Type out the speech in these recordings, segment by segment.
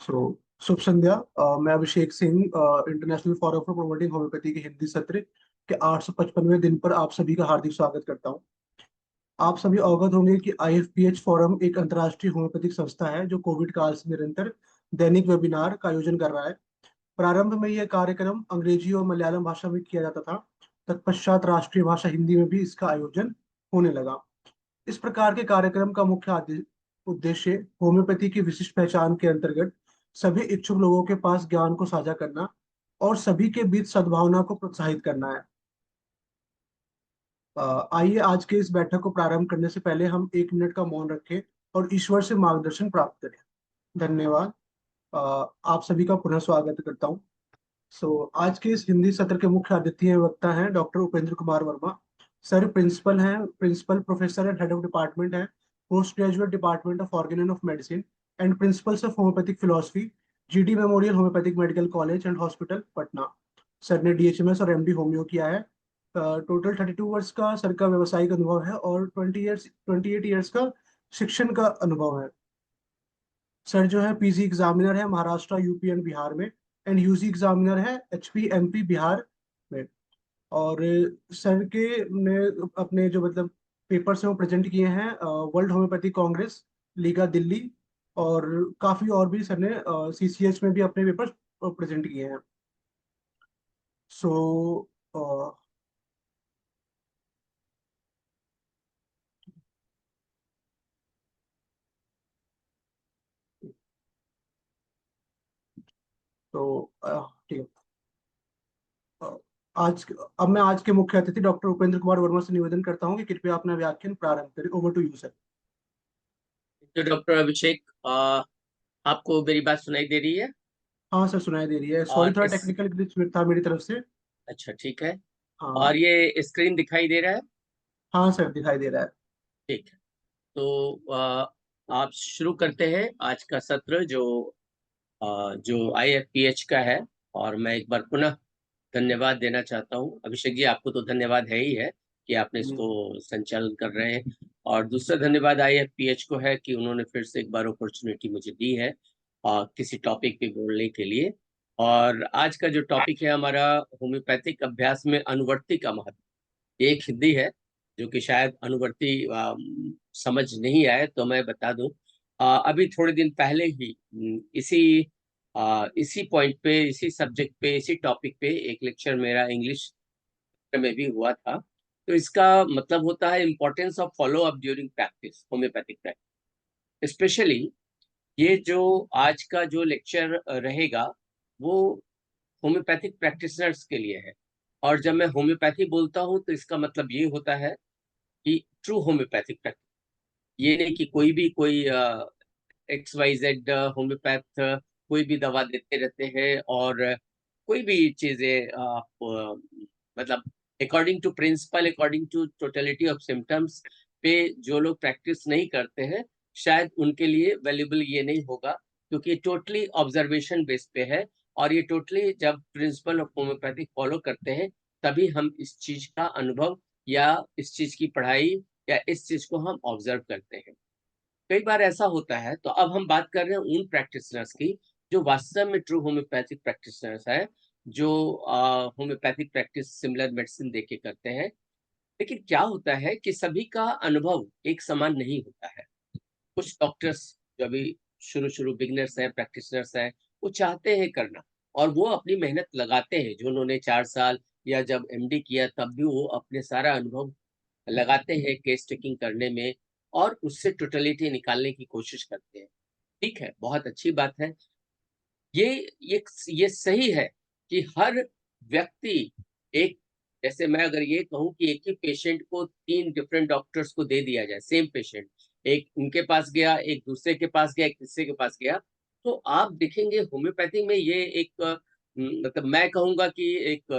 सो शुभ संध्या। मैं Abhishek Singh international forum for promoting homoeopathy के हिंदी सत्र के 855वें दिन पर आप सभी का हार्दिक स्वागत करता हूं। आप सभी अवगत होंगे कि आईएफपीएच फोरम एक अंतर्राष्ट्रीय होम्योपैथिक संस्था है जो कोविड काल से निरंतर दैनिक वेबिनार का आयोजन कर रहा है। प्रारंभ में यह कार्यक्रम अंग्रेजी और मलयालम भाषा में किया जाता था। तत्पश्चात राष्ट्रीय भाषा हिंदी में भी इसका आयोजन होने लगा। इस प्रकार के कार्यक्रम का मुख्य उद्देश्य होम्योपैथी की विशिष्ट पहचान के अंतर्गत सभी इच्छुक लोगों के पास ज्ञान को साझा करना और सभी के बीच सद्भावना को प्रोत्साहित करना है। आइए आज के इस बैठक को प्रारंभ करने से पहले हम 1 मिनट का मौन रखें और ईश्वर से मार्गदर्शन प्राप्त करें। धन्यवाद। अ, आप सभी का पुनः स्वागत करता हूँ। आज के इस हिंदी सत्र के मुख्य अतिथि हैं वक्ता हैं doctor Upendra Kumar Verma. Sir principal हैं, principal professor and head of department है, post graduate department of organ and of medicine and principles of homoeopathic philosophy, GD memorial homoeopathic medical college and hospital Patna. Sir ने डीएचएमएस और MD homeo किया है। Total 32 वर्ष का sir का व्यवसायिक अनुभव है और 28 ईयर्स का शिक्षण का अनुभव है। सर जो है पीजी एग्जामिनर है महाराष्ट्र, यूपी एंड बिहार में, एंड यूजी एग्जामिनर है एचपी एमपी बिहार में। और सर के ने अपने जो मतलब पेपर्स हैं वो प्रेजेंट किए हैं world homeopathic Congress, Liga Delhi, और काफी और भी सर ने सीसीएच में भी अपने पेपर्स प्रेजेंट किए हैं। सो तो ठीक है। अ, आज अब मैं आज के मुख्य अतिथि डॉक्टर उपेंद्र कुमार वर्मा से निवेदन करता हूँ कि कृपया अपना व्याख्यान प्रारंभ करें। Over to you sir. तो डॉक्टर अभिषेक, आपको मेरी बात सुनाई दे रही है? हाँ सर, सुनाई दे रही है। सॉरी, और थोड़ा इस टेक्निकल ग्लिच था मेरी तरफ से। अच्छा, ठीक है। हाँ। और ये स्क्रीन दिखाई दे रहा है? हाँ सर, दिखाई दे रहा है। ठीक है। तो आप शुरू करते हैं आज का सत्र जो आईएफपीएच का है। और मैं एक बार पुनः धन्यवाद देना चाहता हूँ। अभिषेक जी, आपको तो धन्यवाद है ही है कि आपने इसको जी। संचालन कर रहे हैं। और दूसरा धन्यवाद आईएफपीएच को है कि उन्होंने फिर से एक बार अपॉर्चुनिटी मुझे दी है किसी टॉपिक पे बोलने के लिए। और आज का जो टॉपिक है हमारा, होम्योपैथिक अभ्यास में अनुवर्ती का महत्व। एक हिंदी है जो कि शायद अनुवर्ती समझ नहीं आए, तो मैं बता दूं। अभी थोड़े दिन पहले ही इसी पॉइंट पे, इसी सब्जेक्ट पे, इसी टॉपिक पे एक लेक्चर मेरा इंग्लिश में भी हुआ था। तो इसका मतलब होता है importance of follow up during practice, homeopathic practice. Specially ये जो आज का जो लेक्चर रहेगा वो होम्योपैथिक प्रैक्टिशनर्स के लिए है। और जब मैं होम्योपैथी बोलता हूँ तो इसका मतलब ये होता है कि ट्रू होम्योपैथिक प्रैक्टिस। ये नहीं कि कोई एक्स वाई जेड होम्योपैथ कोई भी दवा देते रहते हैं और कोई भी चीजें आप मतलब according to principle, according to totality of symptoms पे जो लोग प्रैक्टिस नहीं करते हैं, शायद उनके लिए वैल्यूबल ये नहीं होगा, क्योंकि टोटली ऑब्जर्वेशन बेस पे है। और ये टोटली जब प्रिंसिपल ऑफ होम्योपैथिक फॉलो करते हैं तभी हम इस चीज का अनुभव या इस चीज की पढ़ाई या इस चीज को हम ऑब्जर्व करते हैं। कई बार ऐसा होता है। तो अब हम बात कर रहे हैं उन प्रैक्टिशनर्स की जो वास्तव में ट्रू होम्योपैथिक प्रैक्टिशनर्स है, जो होम्योपैथिक प्रैक्टिस सिमिलर मेडिसिन देके करते हैं। लेकिन क्या होता है कि सभी का अनुभव एक समान नहीं होता है। कुछ डॉक्टर्स जो अभी शुरू शुरू बिगिनर्स हैं, प्रैक्टिशनर्स हैं, वो चाहते हैं करना और वो अपनी मेहनत लगाते हैं। जो उन्होंने 4 साल या जब एमडी किया तब भी वो अपने सारा अनुभव लगाते हैं केस टेकिंग करने में और उससे टोटलिटी निकालने की कोशिश करते हैं। ठीक है, बहुत अच्छी बात है। ये ये सही है कि हर व्यक्ति एक, जैसे मैं अगर ये कहूँ कि एक ही पेशेंट को 3 डिफरेंट डॉक्टर्स को दे दिया जाए, सेम पेशेंट, एक उनके पास गया, एक दूसरे के पास गया, एक तीसरे के पास गया, तो आप देखेंगे होम्योपैथी में ये एक मतलब मैं कहूंगा कि एक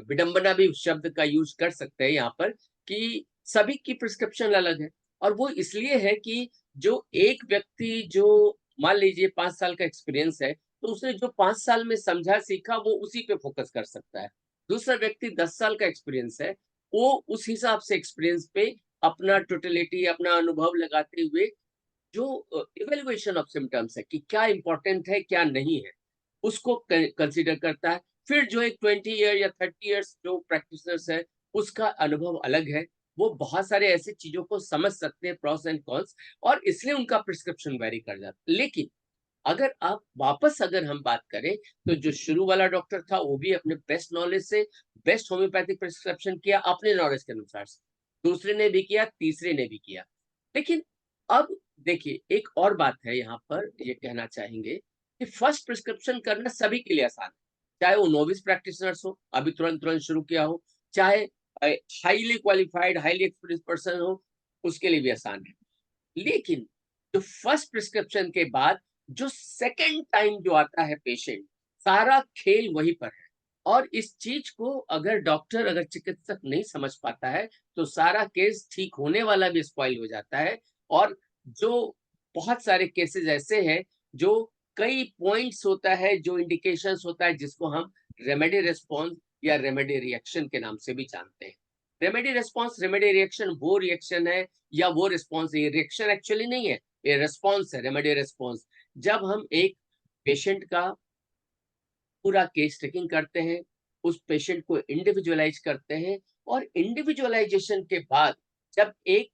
विडंबना भी उस शब्द का यूज कर सकते हैं यहाँ पर, कि सभी की प्रिस्क्रिप्शन अलग है। और वो इसलिए है कि जो एक व्यक्ति जो मान लीजिए 5 साल का एक्सपीरियंस है, तो उसने जो 5 साल में समझा सीखा वो उसी पे फोकस कर सकता है। दूसरा व्यक्ति 10 साल का एक्सपीरियंस है, वो उस हिसाब से एक्सपीरियंस पे अपना टोटलिटी, अपना अनुभव लगाते हुए जो इवेल्युएशन ऑफ सिम्टम्स है कि क्या इंपॉर्टेंट है क्या नहीं है, उसको कंसीडर करता है। फिर जो एक 20 ईयर या 30 ईयर्स जो प्रैक्टिशनर्स है, उसका अनुभव अलग है। वो बहुत सारे ऐसी चीजों को समझ सकते हैं, प्रॉस एंड कॉन्स, और इसलिए उनका प्रिस्क्रिप्शन वेरी कर जाता है। लेकिन अगर आप वापस अगर हम बात करें, तो जो शुरू वाला डॉक्टर था वो भी अपने बेस्ट नॉलेज से बेस्ट होम्योपैथिक प्रिस्क्रिप्शन किया अपने नॉलेज के अनुसार से, दूसरे ने भी किया, तीसरे ने भी किया। लेकिन अब देखिए, एक और बात है यहाँ पर, ये कहना चाहेंगे कि फर्स्ट प्रिस्क्रिप्शन करना सभी के लिए आसान है, चाहे वो नोविस प्रैक्टिशनर्स हो, अभी तुरंत तुरंत शुरू किया हो, चाहे highly qualified highly experience person हो, उसके लिए भी आसान है। लेकिन जो फर्स्ट प्रिस्क्रिप्शन के बाद जो सेकंड टाइम जो आता है पेशेंट, सारा खेल वहीं पर है। और इस चीज को अगर डॉक्टर, अगर चिकित्सक नहीं समझ पाता है, तो सारा केस ठीक होने वाला भी स्पॉइल हो जाता है। और जो बहुत सारे केसेस ऐसे हैं, जो कई पॉइंट्स होता है, जो इंडिकेशंस होता है, जिसको हम रेमेडी रिस्पॉन्स या रेमेडी रिएक्शन के नाम से भी जानते हैं। रेमेडी रिस्पॉन्स, रेमेडी रिएक्शन वो रिएक्शन है या वो रिस्पॉन्स, ये रिएक्शन एक्चुअली नहीं है, ये रिस्पॉन्स है, रेमेडी रिस्पॉन्स। जब हम एक पेशेंट का पूरा केस टेकिंग करते हैं, उस पेशेंट को इंडिविजुअलाइज करते हैं, और इंडिविजुअलाइजेशन के बाद जब एक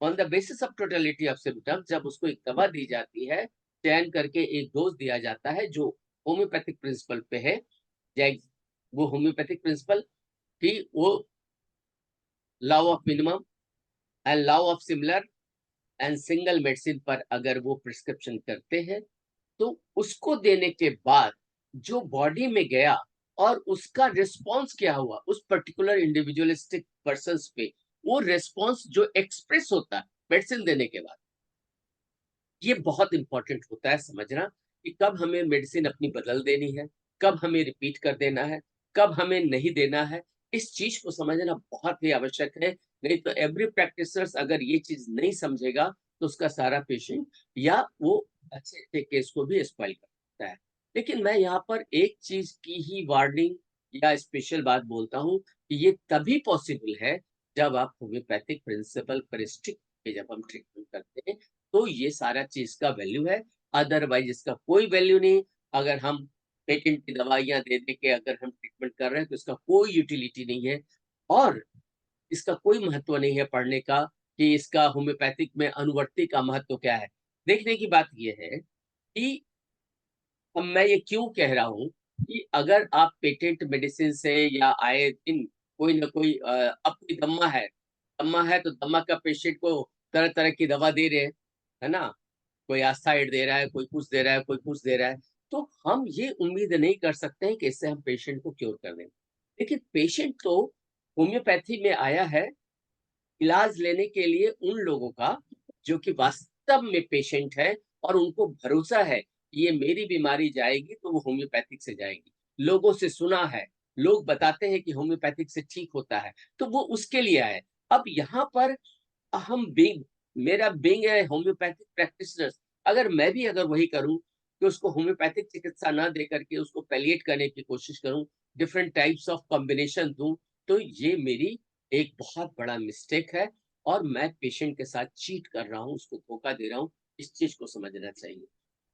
on the basis of totality of symptoms, जब उसको एक दवा दी जाती है, चयन करके एक डोज दिया जाता है जो होम्योपैथिक प्रिंसिपल पे है, वो होम्योपैथिक प्रिंसिपल की वो law of minimum and law of similar and single medicine पर अगर वो प्रिस्क्रिप्शन करते हैं, तो उसको देने के बाद जो बॉडी में गया और उसका रिस्पॉन्स क्या हुआ उस पर्टिकुलर इंडिविजुअलिस्टिक पर्सन पे, वो रिस्पॉन्स जो एक्सप्रेस होता है मेडिसिन देने के बाद, ये बहुत इंपॉर्टेंट होता है समझना कि कब हमें मेडिसिन अपनी बदल देनी है, कब हमें रिपीट कर देना है, कब हमें नहीं देना है। इस चीज को समझना बहुत ही आवश्यक है। नहीं तो एवरी प्रैक्टिशनर्स अगर ये चीज नहीं समझेगा, तो उसका सारा पेशेंट या वो अच्छे अच्छे केस को भी स्पॉइल कर सकता है। लेकिन मैं यहाँ पर एक चीज की ही वार्निंग या स्पेशल बात बोलता हूँ कि ये तभी पॉसिबल है जब आप होम्योपैथिक प्रिंसिपल पर स्टिक जब हम ट्रीटमेंट करते हैं, तो ये सारा चीज का वैल्यू है। अदरवाइज इसका कोई वैल्यू नहीं। अगर हम पेटेंट की दवाइयां दे दे के अगर हम ट्रीटमेंट कर रहे हैं, तो इसका कोई यूटिलिटी नहीं है, और इसका कोई महत्व नहीं है पढ़ने का कि इसका होम्योपैथिक में अनुवर्ती का महत्व क्या है। देखने की बात यह है कि अब मैं ये क्यों कह रहा हूँ कि अगर आप पेटेंट मेडिसिन से या आए दिन कोई ना कोई अब कोई दम्मा है तो दम्मा का पेशेंट को तरह तरह की दवा दे रहे हैं, है ना, कोई आस्थाइड दे रहा है, कोई कुछ दे रहा है, कोई कुछ दे रहा है, तो हम ये उम्मीद नहीं कर सकते हैं कि इससे हम पेशेंट को क्योर कर देंगे। लेकिन पेशेंट तो होम्योपैथी में आया है इलाज लेने के लिए उन लोगों का जो कि वास्तव में पेशेंट है, और उनको भरोसा है कि ये मेरी बीमारी जाएगी तो वो होम्योपैथिक से जाएगी। लोगों से सुना है, लोग बताते हैं कि होम्योपैथिक से ठीक होता है, तो वो उसके लिए आए। अब यहाँ पर हम बीइंग मेरा बीइंग ए होम्योपैथिक प्रैक्टिशनर, अगर मैं भी अगर वही करूं कि उसको होम्योपैथिक चिकित्सा ना दे करके उसको पैलिएट करने की कोशिश करूं, डिफरेंट टाइप्स ऑफ कॉम्बिनेशन दूं, तो ये मेरी एक बहुत बड़ा मिस्टेक है, और मैं पेशेंट के साथ चीट कर रहा हूं, उसको धोखा दे रहा हूं। इस चीज को समझना चाहिए।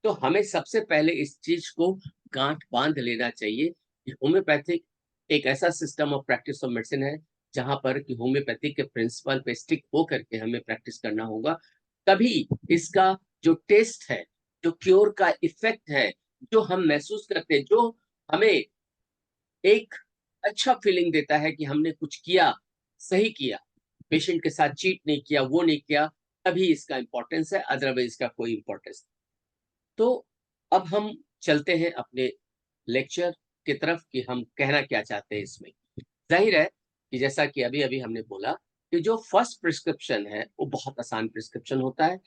तो हमें सबसे पहले इस चीज को गांठ बांध लेना चाहिए कि होम्योपैथिक एक ऐसा system of practice of medicine है जहां पर कि होम्योपैथिक के प्रिंसिपल पे स्टिक हो करके हमें प्रैक्टिस करना होगा। तभी इसका जो टेस्ट है, जो क्योर का इफेक्ट है, जो हम महसूस करते हैं, जो हमें एक अच्छा फीलिंग देता है कि हमने कुछ किया, सही किया, पेशेंट के साथ चीट नहीं किया, वो नहीं किया, तभी इसका इंपॉर्टेंस है, अदरवाइज इसका कोई इंपॉर्टेंस। तो अब हम चलते हैं अपने लेक्चर की तरफ कि हम कहना क्या चाहते हैं इसमें। जाहिर है कि जैसा कि अभी अभी हमने बोला कि जो फर्स्ट प्रिस्क्रिप्शन है वो बहुत आसान प्रिस्क्रिप्शन होता है।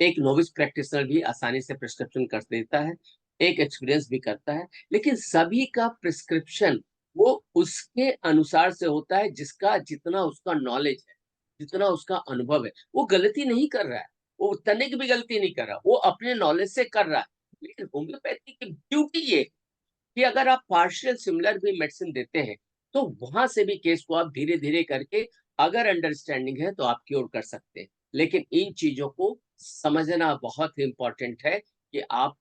एक नोविस प्रैक्टिशनर भी आसानी से प्रिस्क्रिप्शन कर देता है, एक एक्सपीरियंस भी करता है। लेकिन सभी का प्रिस्क्रिप्शन वो उसके अनुसार से होता है, जिसका जितना उसका नॉलेज है, जितना उसका अनुभव है। वो गलती नहीं कर रहा है, वो तनिक भी गलती नहीं कर रहा, वो अपने नॉलेज से कर रहा है। लेकिन होम्योपैथी की ब्यूटी ये कि अगर आप पार्शियल सिमिलर भी मेडिसिन देते हैं, तो वहां से भी केस को आप धीरे धीरे करके, अगर अंडरस्टैंडिंग है तो आप क्योर कर सकते हैं। लेकिन इन चीजों को समझना बहुत इम्पोर्टेंट है कि आप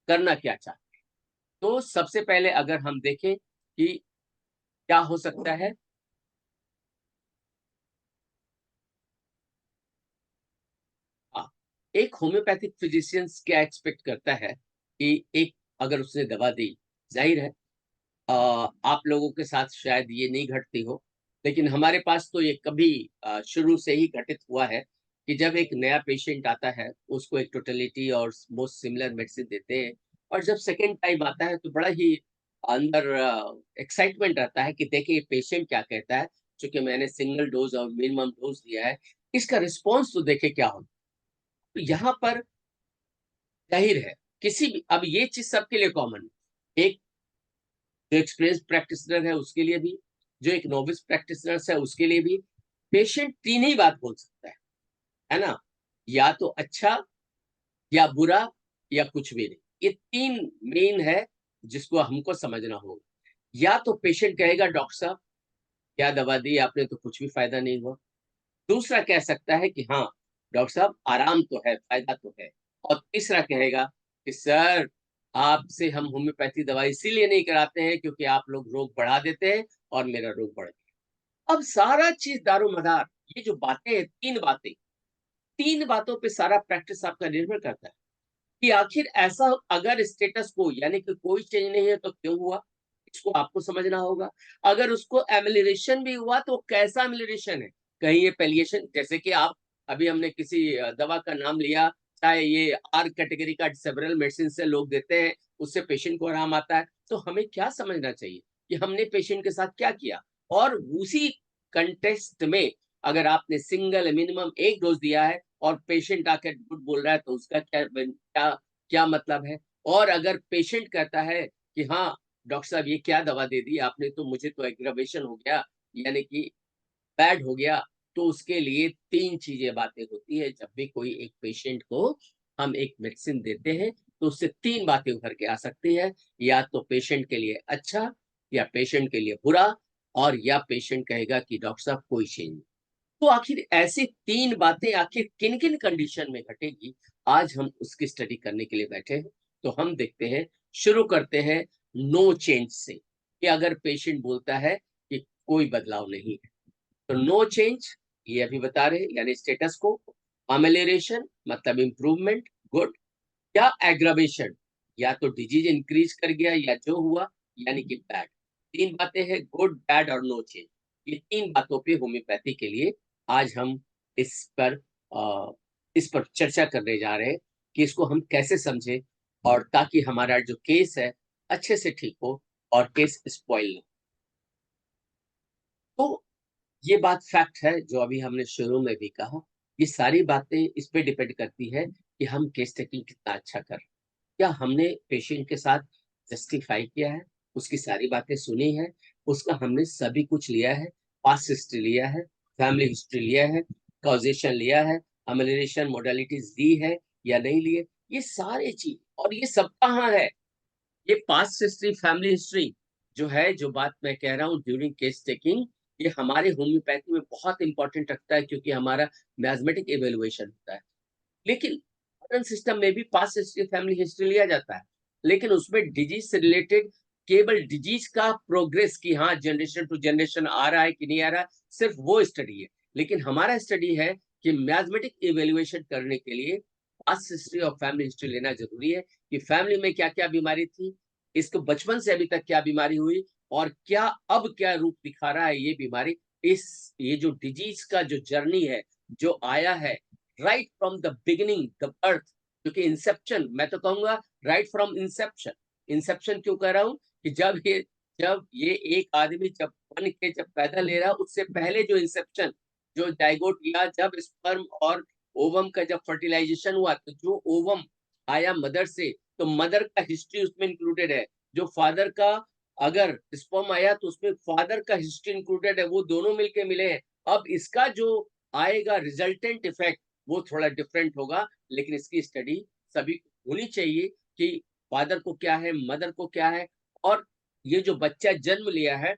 करना क्या चाहते हैं। तो सबसे पहले अगर हम देखें कि क्या हो सकता है, एक होम्योपैथिक फिजिशियंस क्या एक्सपेक्ट करता है कि एक अगर उसने दवा दी, जाहिर है आप लोगों के साथ शायद ये नहीं घटती हो, लेकिन हमारे पास तो ये कभी शुरू से ही घटित हुआ है कि जब एक नया पेशेंट आता है, उसको एक टोटलिटी और मोस्ट सिमिलर मेडिसिन देते हैं, और जब सेकेंड टाइम आता है तो बड़ा ही अंदर एक्साइटमेंट रहता है कि देखिए पेशेंट क्या कहता है, क्योंकि मैंने सिंगल डोज और मिनिमम डोज दिया है, इसका रिस्पॉन्स तो देखे क्या होता है। तो यहाँ पर जाहिर है किसी भी, अब ये चीज सबके लिए कॉमन है, एक जो एक्सपीरियंस प्रैक्टिशनर है उसके लिए भी, जो एक नोविस प्रैक्टिशनर है उसके लिए भी, पेशेंट तीन ही बात बोल सकता है ना, या तो अच्छा या बुरा या कुछ भी नहीं। ये तीन मेन है जिसको हमको समझना होगा। या तो पेशेंट कहेगा डॉक्टर साहब क्या दवा दी आपने, तो कुछ भी फायदा नहीं हुआ। दूसरा कह सकता है कि हाँ डॉक्टर साहब आराम तो है, फायदा तो है। और तीसरा कहेगा कि सर आपसे हम होम्योपैथी दवा इसीलिए नहीं कराते हैं क्योंकि आप लोग रोग बढ़ा देते हैं और मेरा रोग बढ़ गया। अब सारा चीज दारोमदार, ये जो बातें हैं, तीन बातें, तीन बातों पे सारा प्रैक्टिस आपका निर्भर करता है कि आखिर ऐसा अगर स्टेटस को यानी कि कोई चेंज नहीं है तो क्यों हुआ, इसको आपको समझना होगा। अगर उसको एमिलिरेशन भी हुआ तो कैसा एमिलिरेशन है, कहीं ये पैलिएशन, जैसे कि आप अभी हमने किसी दवा का नाम लिया, चाहे ये आर कैटेगरी का सेवरल मेडिसिन से लोग देते हैं, उससे पेशेंट को आराम आता है, तो हमें क्या समझना चाहिए कि हमने पेशेंट के साथ क्या किया। और उसी कंटेस्ट में अगर आपने सिंगल मिनिमम एक डोज दिया है और पेशेंट आकर झूठ बोल रहा है तो उसका क्या क्या क्या मतलब है। और अगर पेशेंट कहता है कि हाँ डॉक्टर साहब ये क्या दवा दे दी आपने, तो मुझे तो एग्रावेशन हो गया, यानी कि बैड हो गया, तो उसके लिए तीन चीजें बातें होती है। जब भी कोई एक पेशेंट को हम एक मेडिसिन देते हैं तो उससे तीन बातें उभर के आ सकती है, या तो पेशेंट के लिए अच्छा, या पेशेंट के लिए बुरा, और या पेशेंट कहेगा कि डॉक्टर साहब कोई चेंज नहीं। तो आखिर ऐसी तीन बातें आखिर किन किन कंडीशन में घटेगी, आज हम उसकी स्टडी करने के लिए बैठे हैं। तो हम देखते हैं, शुरू करते हैं नो चेंज से, कि अगर पेशेंट बोलता है कि कोई बदलाव नहीं है, तो नो चेंज ये अभी बता रहे हैं, यानी स्टेटस को। अमेलियरेशन मतलब इंप्रूवमेंट, गुड। या एग्रावेशन, या तो डिजीज इंक्रीज कर गया या जो हुआ, यानी कि बैड। तीन बातें हैं, गुड बैड और नो चेंज। ये तीन बातों पे होम्योपैथी के लिए आज हम इस पर इस पर चर्चा करने जा रहे हैं कि इसको हम कैसे समझे, और ताकि हमारा जो केस है अच्छे से ठीक हो और केस स्पॉइल ना। तो ये बात फैक्ट है जो अभी हमने शुरू में भी कहा। ये सारी बातें इस पे डिपेंड करती है कि हम केस टेकिंग कितना अच्छा कर, क्या हमने पेशेंट के साथ जस्टिफाई किया है, उसकी सारी बातें सुनी है, उसका हमने सभी कुछ लिया है, पास्ट हिस्ट्री लिया है, फैमिली हिस्ट्री लिया है, कॉजेशन लिया है, अमेलियरेशन मोडालिटीज दी है या नहीं लिए, ये सारे चीज। और ये सब कहाँ है, ये पास्ट हिस्ट्री, फैमिली हिस्ट्री जो है, जो बात मैं कह रहा हूँ ड्यूरिंग केस टेकिंग, ये हमारे होम्योपैथी में बहुत इंपॉर्टेंट रखता है, क्योंकि हमारा मैथमेटिक इवेलुएशन होता है। लेकिन मॉडर्न सिस्टम में भी पास्ट हिस्ट्री, फैमिली हिस्ट्री लिया जाता है, लेकिन उसमें डिजीज से रिलेटेड केवल डिजीज का प्रोग्रेस, की हाँ जनरेशन टू जनरेशन आ रहा है कि नहीं आ रहा, सिर्फ वो स्टडी है। लेकिन हमारा स्टडी है कि मैथमेटिक इवेल्युएशन करने के लिए पास्ट हिस्ट्री और फैमिली हिस्ट्री लेना जरूरी है, कि फैमिली में क्या क्या बीमारी थी, इसको बचपन से अभी तक क्या बीमारी हुई, और क्या अब क्या रूप दिखा रहा है ये बीमारी। इस ये जो डिजीज का जो जर्नी है, जो आया है right from the beginning the birth, क्योंकि इंसेप्शन, मैं तो कहूंगा राइट फ्रॉम इंसेप्शन। इंसेप्शन क्यों कह रहा हूं कि जब ये एक आदमी जब बन के जब पैदा ले रहा, उससे पहले जो इंसेप्शन, जो जाइगोट या जब स्पर्म और ओवम का जब फर्टिलाइजेशन हुआ, तो जो ओवम आया मदर से, तो मदर का हिस्ट्री उसमें इंक्लूडेड है। जो फादर का अगर स्पर्म आया तो उसमें फादर का हिस्ट्री इंक्लूडेड है, वो दोनों मिलके मिले हैं। अब इसका जो आएगा रिजल्टेंट इफेक्ट, वो थोड़ा डिफरेंट होगा, लेकिन इसकी स्टडी सभी होनी चाहिए कि फादर को क्या है, मदर को क्या है, और ये जो बच्चा जन्म लिया है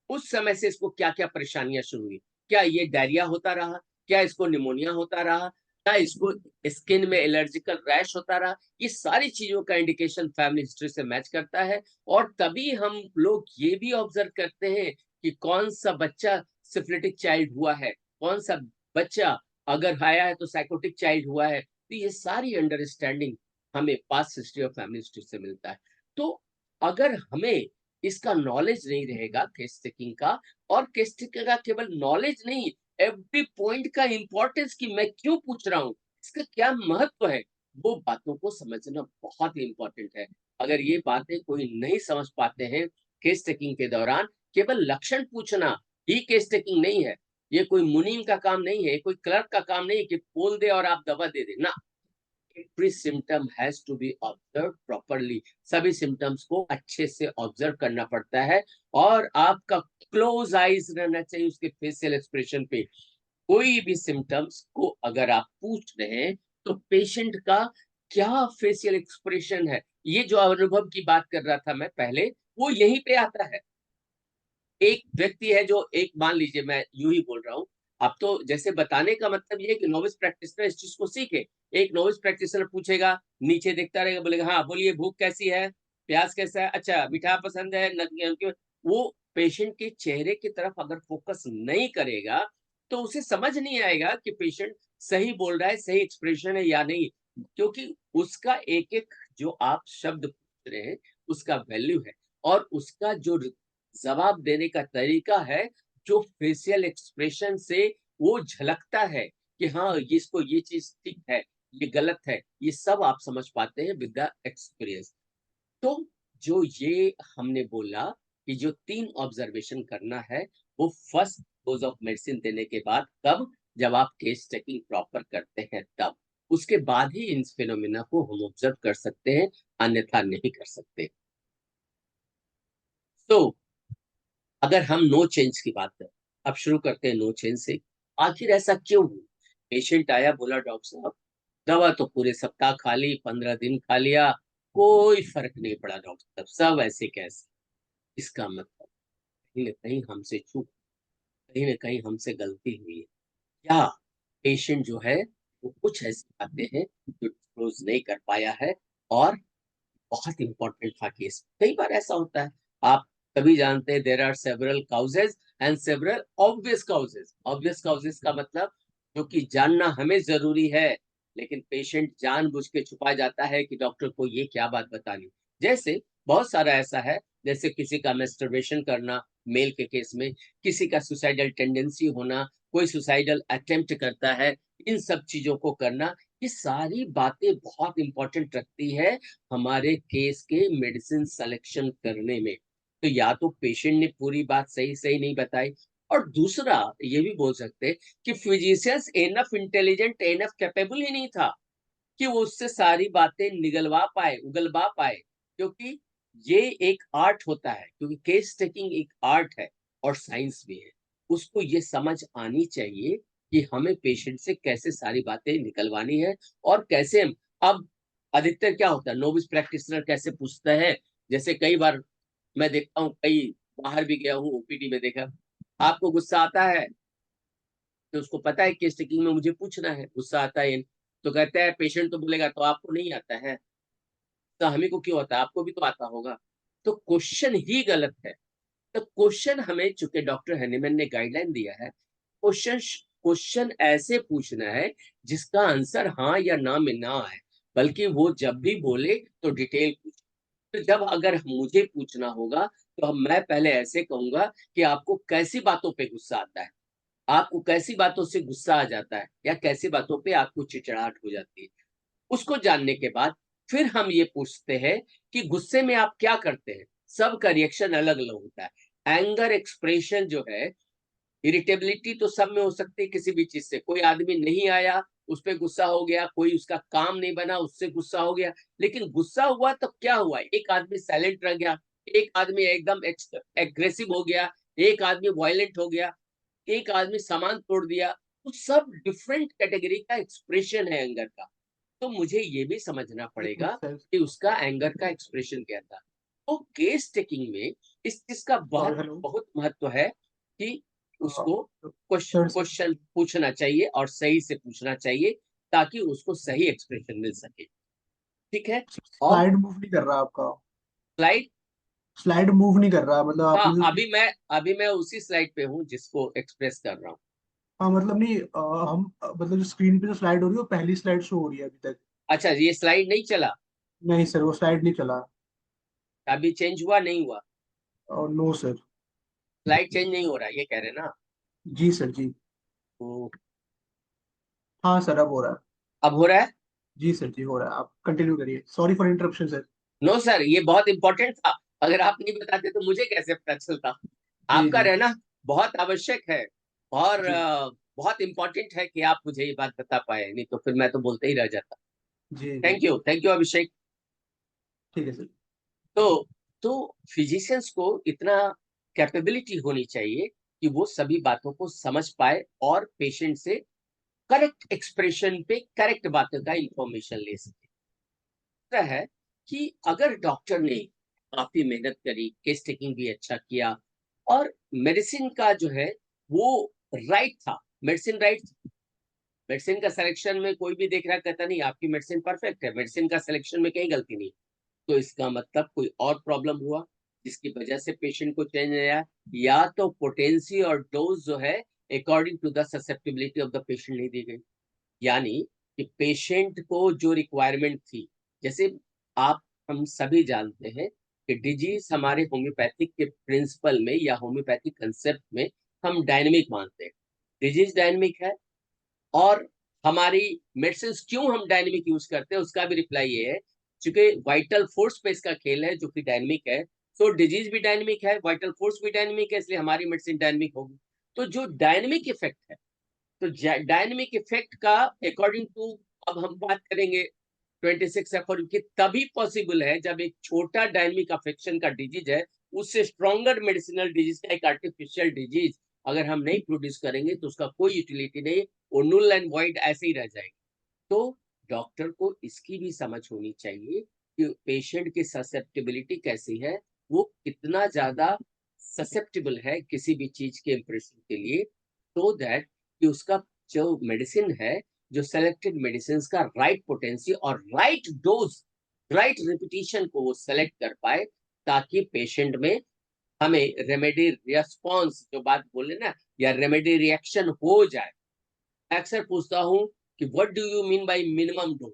उस समय से इसको क्या क्या परेशानियां शुरू हुई, क्या ये डायरिया होता रहा, क्या इसको निमोनिया होता रहा, क्या इसको स्किन में एलर्जिकल रैश होता रहा, ये सारी चीजों का इंडिकेशन फैमिली हिस्ट्री से मैच करता है। और तभी हम लोग ये भी ऑब्जर्व करते हैं कि कौन सा बच्चा सिफिलिटिक चाइल्ड हुआ है, कौन सा बच्चा अगर आया है तो साइकोटिक चाइल्ड हुआ है। तो ये सारी अंडरस्टैंडिंग हमें पास्ट हिस्ट्री और फैमिली हिस्ट्री से मिलता है। तो अगर हमें इसका नॉलेज नहीं रहेगा केस टेकिंग का, और केस टेकिंग का केवल नॉलेज नहीं, एवरी पॉइंट का इंपॉर्टेंस कि मैं क्यों पूछ रहा हूँ, इसका क्या महत्व है, वो बातों को समझना बहुत ही इंपॉर्टेंट है। अगर ये बातें कोई नहीं समझ पाते हैं केस टेकिंग के दौरान, केवल लक्षण पूछना ही केस टेकिंग नहीं है। ये कोई मुनीम का काम नहीं है, कोई क्लर्क का काम नहीं है कि बोल दे और आप दवा दे दे ना। every symptom has to be observed properly। सभी सिम्टम्स को अच्छे से ऑब्जर्व करना पड़ता है, और आपका क्लोज आइज रहना चाहिए उसके फेशियल एक्सप्रेशन पे। कोई भी सिम्टम्स को अगर आप पूछ रहे हैं तो पेशेंट का क्या फेशियल एक्सप्रेशन है, ये जो अनुभव की बात कर रहा था मैं पहले, वो यहीं पे आता है। एक व्यक्ति है जो, एक मान लीजिए मैं यूं ही बोल रहा हूँ, अब तो जैसे बताने का मतलब ये है कि नोविस प्रैक्टिशनर इस चीज को सीखे। एक नोविस प्रैक्टिशनर पूछेगा, नीचे देखता रहेगा, बोलेगा हाँ बोलिए भूख कैसी है, प्याज कैसा है, अच्छा मीठा पसंद है, वो पेशेंट के चेहरे की तरफ अगर फोकस नहीं करेगा तो उसे समझ नहीं आएगा कि पेशेंट सही बोल रहा है, सही एक्सप्रेशन है या नहीं। क्योंकि उसका एक एक जो आप शब्द पूछ रहे हैं उसका वैल्यू है, और उसका जो जवाब देने का तरीका है, जो फेशियल एक्सप्रेशन से वो झलकता है कि हाँ इसको ये चीज ठीक है, ये गलत है, ये सब आप समझ पाते हैं विद द एक्सपीरियंस। तो जो ये हमने बोला कि जो 3 ऑब्जर्वेशन करना है, वो फर्स्ट डोज ऑफ मेडिसिन देने के बाद, कब, जब आप केस टेकिंग प्रॉपर करते हैं तब, उसके बाद ही इन फिनोमिना को हम ऑब्जर्व कर सकते हैं, अन्यथा नहीं कर सकते। तो अगर हम नो चेंज की बात करें, अब शुरू करते हैं नो चेंज से। आखिर ऐसा क्यों हुआ? पेशेंट आया, बोला डॉक्टर साहब दवा तो पूरे सप्ताह खा ली, 15 दिन खा लिया, कोई फर्क नहीं पड़ा डॉक्टर साहब, सब ऐसे कैसे। इसका मतलब कहीं ना कहीं हमसे चूक, कहीं ना कहीं हमसे गलती हुई है, या पेशेंट जो है वो कुछ ऐसी बातें हैं जो डिस्क्लोज नहीं कर पाया है। और बहुत इंपॉर्टेंट था केस, कई बार ऐसा होता है, आप तभी जानते हैं there are several causes and several obvious causes. Obvious causes का मतलब जो कि जानना हमें जरूरी है, लेकिन पेशेंट जानबूझ के छुपा जाता है कि डॉक्टर को ये क्या बात बतानी। जैसे बहुत सारा ऐसा है, जैसे किसी का मेस्टरबेशन करना मेल के केस में, किसी का सुसाइडल टेंडेंसी होना, कोई सुसाइडल अटेम्प्ट करता है, इन सब चीजों को करना, ये सारी बातें बहुत इंपॉर्टेंट रखती है हमारे केस के मेडिसिन सिलेक्शन करने में। तो या तो पेशेंट ने पूरी बात सही सही नहीं बताई, और दूसरा ये भी बोल सकते हैं कि physicians enough intelligent, enough capable ही नहीं था कि वो उससे सारी बातें निगलवा पाए, उगलवा पाए। क्योंकि ये एक आर्ट होता है, क्योंकि केस टेकिंग एक आर्ट है और साइंस भी है। उसको ये समझ आनी चाहिए कि हमें पेशेंट से कैसे सारी बातें निकलवानी है, और कैसे हम, अब अधिकतर क्या होता है, नोविस प्रैक्टिशनर कैसे पूछता है, जैसे कई बार मैं देखता हूँ, कई बाहर भी गया हूँ, ओपीडी में देखा, आपको गुस्सा आता है तो उसको पता है केस टेकिंग में मुझे पूछना है, गुस्सा आता है तो कहता है, पेशेंट तो बोलेगा तो आपको नहीं आता है, तो हमें को क्यों आता है, आपको भी तो आता होगा। तो क्वेश्चन ही गलत है। तो क्वेश्चन हमें, चूंकि डॉक्टर हैनीमैन ने गाइडलाइन दिया है, क्वेश्चन क्वेश्चन ऐसे पूछना है जिसका आंसर हाँ या ना में ना आए, बल्कि वो जब भी बोले तो डिटेल पूछे। तो जब अगर मुझे पूछना होगा तो मैं पहले ऐसे कहूंगा कि आपको कैसी बातों पे गुस्सा आता है, आपको कैसी बातों से गुस्सा आ जाता है, या कैसी बातों पे आपको चिड़चिड़ाहट हो जाती है। उसको जानने के बाद फिर हम ये पूछते हैं कि गुस्से में आप क्या करते हैं। सबका रिएक्शन अलग अलग होता है। एंगर एक्सप्रेशन जो है, इरिटेबिलिटी तो सब में हो सकती है, किसी भी चीज से, कोई आदमी नहीं आया उस पर गुस्सा हो गया, कोई उसका काम नहीं बना उससे गुस्सा हो गया। लेकिन गुस्सा हुआ तो क्या हुआ, एक आदमी साइलेंट रह गया, एक आदमी एकदम एग्रेसिव हो गया, एक आदमी वायलेंट हो गया, एक आदमी सामान तोड़ दिया। तो सब डिफरेंट कैटेगरी का एक्सप्रेशन है एंगर का। तो मुझे ये भी समझना इट पड़ेगा मेक्स सेंस। कि उसका एंगर का एक्सप्रेशन क्या था। तो केस टेकिंग में इस चीज का बहुत हेलो। बहुत महत्व है कि उसको सर क्वेश्चन पूछना चाहिए और सही से पूछना चाहिए। ताकि उसको सही एक्सप्रेशन मिल सके। ठीक है। और स्लाइड मूव नहीं कर रहा आपका। स्लाइड, स्लाइड मूव नहीं कर रहा, मतलब हाँ, आपने जो अभी मैं उसी स्लाइड पे हूँ जिसको एक्सप्रेस कर रहा हूँ। हाँ मतलब नहीं, हम मतलब जो स्क्रीन पे जो स्लाइड हो रही है वो पहली स्लाइड शो हो रही है अभी तक। अच्छा, ये स्लाइड नहीं चला? नहीं सर, वो स्लाइड नहीं चला। अभी चेंज हुआ नहीं हुआ? और नो सर। स्लाइड चेंज नहीं हो रहा, ये कह रहे ना? जी सर जी। तो हाँ सर, अब हो रहा है। अब हो रहा है? जी सर जी, हो रहा है, आप कंटिन्यू करिए, sorry for interruption sir. No sir, ये बहुत इंपॉर्टेंट था। अगर आप नहीं बताते तो मुझे कैसे पता चलता? जी आपका जी रहना बहुत आवश्यक है, और जी बहुत इंपॉर्टेंट है कि आप मुझे ये बात बता पाए, नहीं तो फिर मैं तो बोलते ही रह जाता। जी जी। थैंक यू अभिषेक। ठीक है सर। तो तो फिजिशियंस को इतना कैपेबिलिटी होनी चाहिए कि वो सभी बातों को समझ पाए और पेशेंट से करेक्ट एक्सप्रेशन पे करेक्ट बातों का इंफॉर्मेशन ले सके। लगता है कि अगर डॉक्टर ने काफी मेहनत करी, केस टेकिंग भी अच्छा किया, और मेडिसिन का जो है वो राइट था, मेडिसिन राइट, मेडिसिन का सिलेक्शन में कोई भी देख रहा कहता नहीं आपकी मेडिसिन परफेक्ट है, मेडिसिन का सिलेक्शन में कहीं गलती नहीं, तो इसका मतलब कोई और प्रॉब्लम हुआ जिसकी वजह से पेशेंट को चेंज आया, या तो पोटेंसी और डोज जो है according to the susceptibility of the patient नहीं दी गई। यानी कि पेशेंट को जो रिक्वायरमेंट थी, जैसे आप हम सभी जानते हैं कि डिजीज हमारे होम्योपैथिक के प्रिंसिपल में या होम्योपैथिक कंसेप्ट में हम डायनेमिक मानते हैं। डिजीज डायनेमिक है, और हमारी मेडिसिन क्यों हम डायनेमिक यूज करते हैं उसका भी रिप्लाई ये है, क्योंकि वाइटल फोर्स पे इसका खेल है जो कि डायनेमिक है। तो डिजीज भी डायनेमिक है, वाइटल फोर्स भी डायनेमिक है, इसलिए हमारी मेडिसिन डायनेमिक होगी। तो जो डायनेमिक इफेक्ट है, तो डायनेमिक इफेक्ट का अकॉर्डिंग टू, अब हम बात करेंगे 26 की, तभी पॉसिबल है जब एक छोटा डायनेमिक अफेक्शन का डिजीज है, उससे स्ट्रॉन्गर मेडिसिनल डिजीज का एक आर्टिफिशियल डिजीज अगर हम नहीं प्रोड्यूस करेंगे तो उसका कोई यूटिलिटी नहीं, वो नुल एंड वॉइड ऐसे ही रह जाएगी। तो डॉक्टर को इसकी भी समझ होनी चाहिए कि पेशेंट की ससेप्टिबिलिटी कैसी है, वो कितना ज्यादा ससेप्टिबल है किसी भी चीज के इंप्रेशन के लिए, तो दैट कि उसका जो मेडिसिन है, जो सेलेक्टेड मेडिसिन का राइट पोटेंसी और राइट डोज, राइट रिपीटिशन को वो सेलेक्ट कर पाए, ताकि पेशेंट में हमें रेमेडी रिस्पॉन्स जो बात बोले ना, या रेमेडी रिएक्शन हो जाए। अक्सर पूछता हूँ कि what do you mean by minimum dose?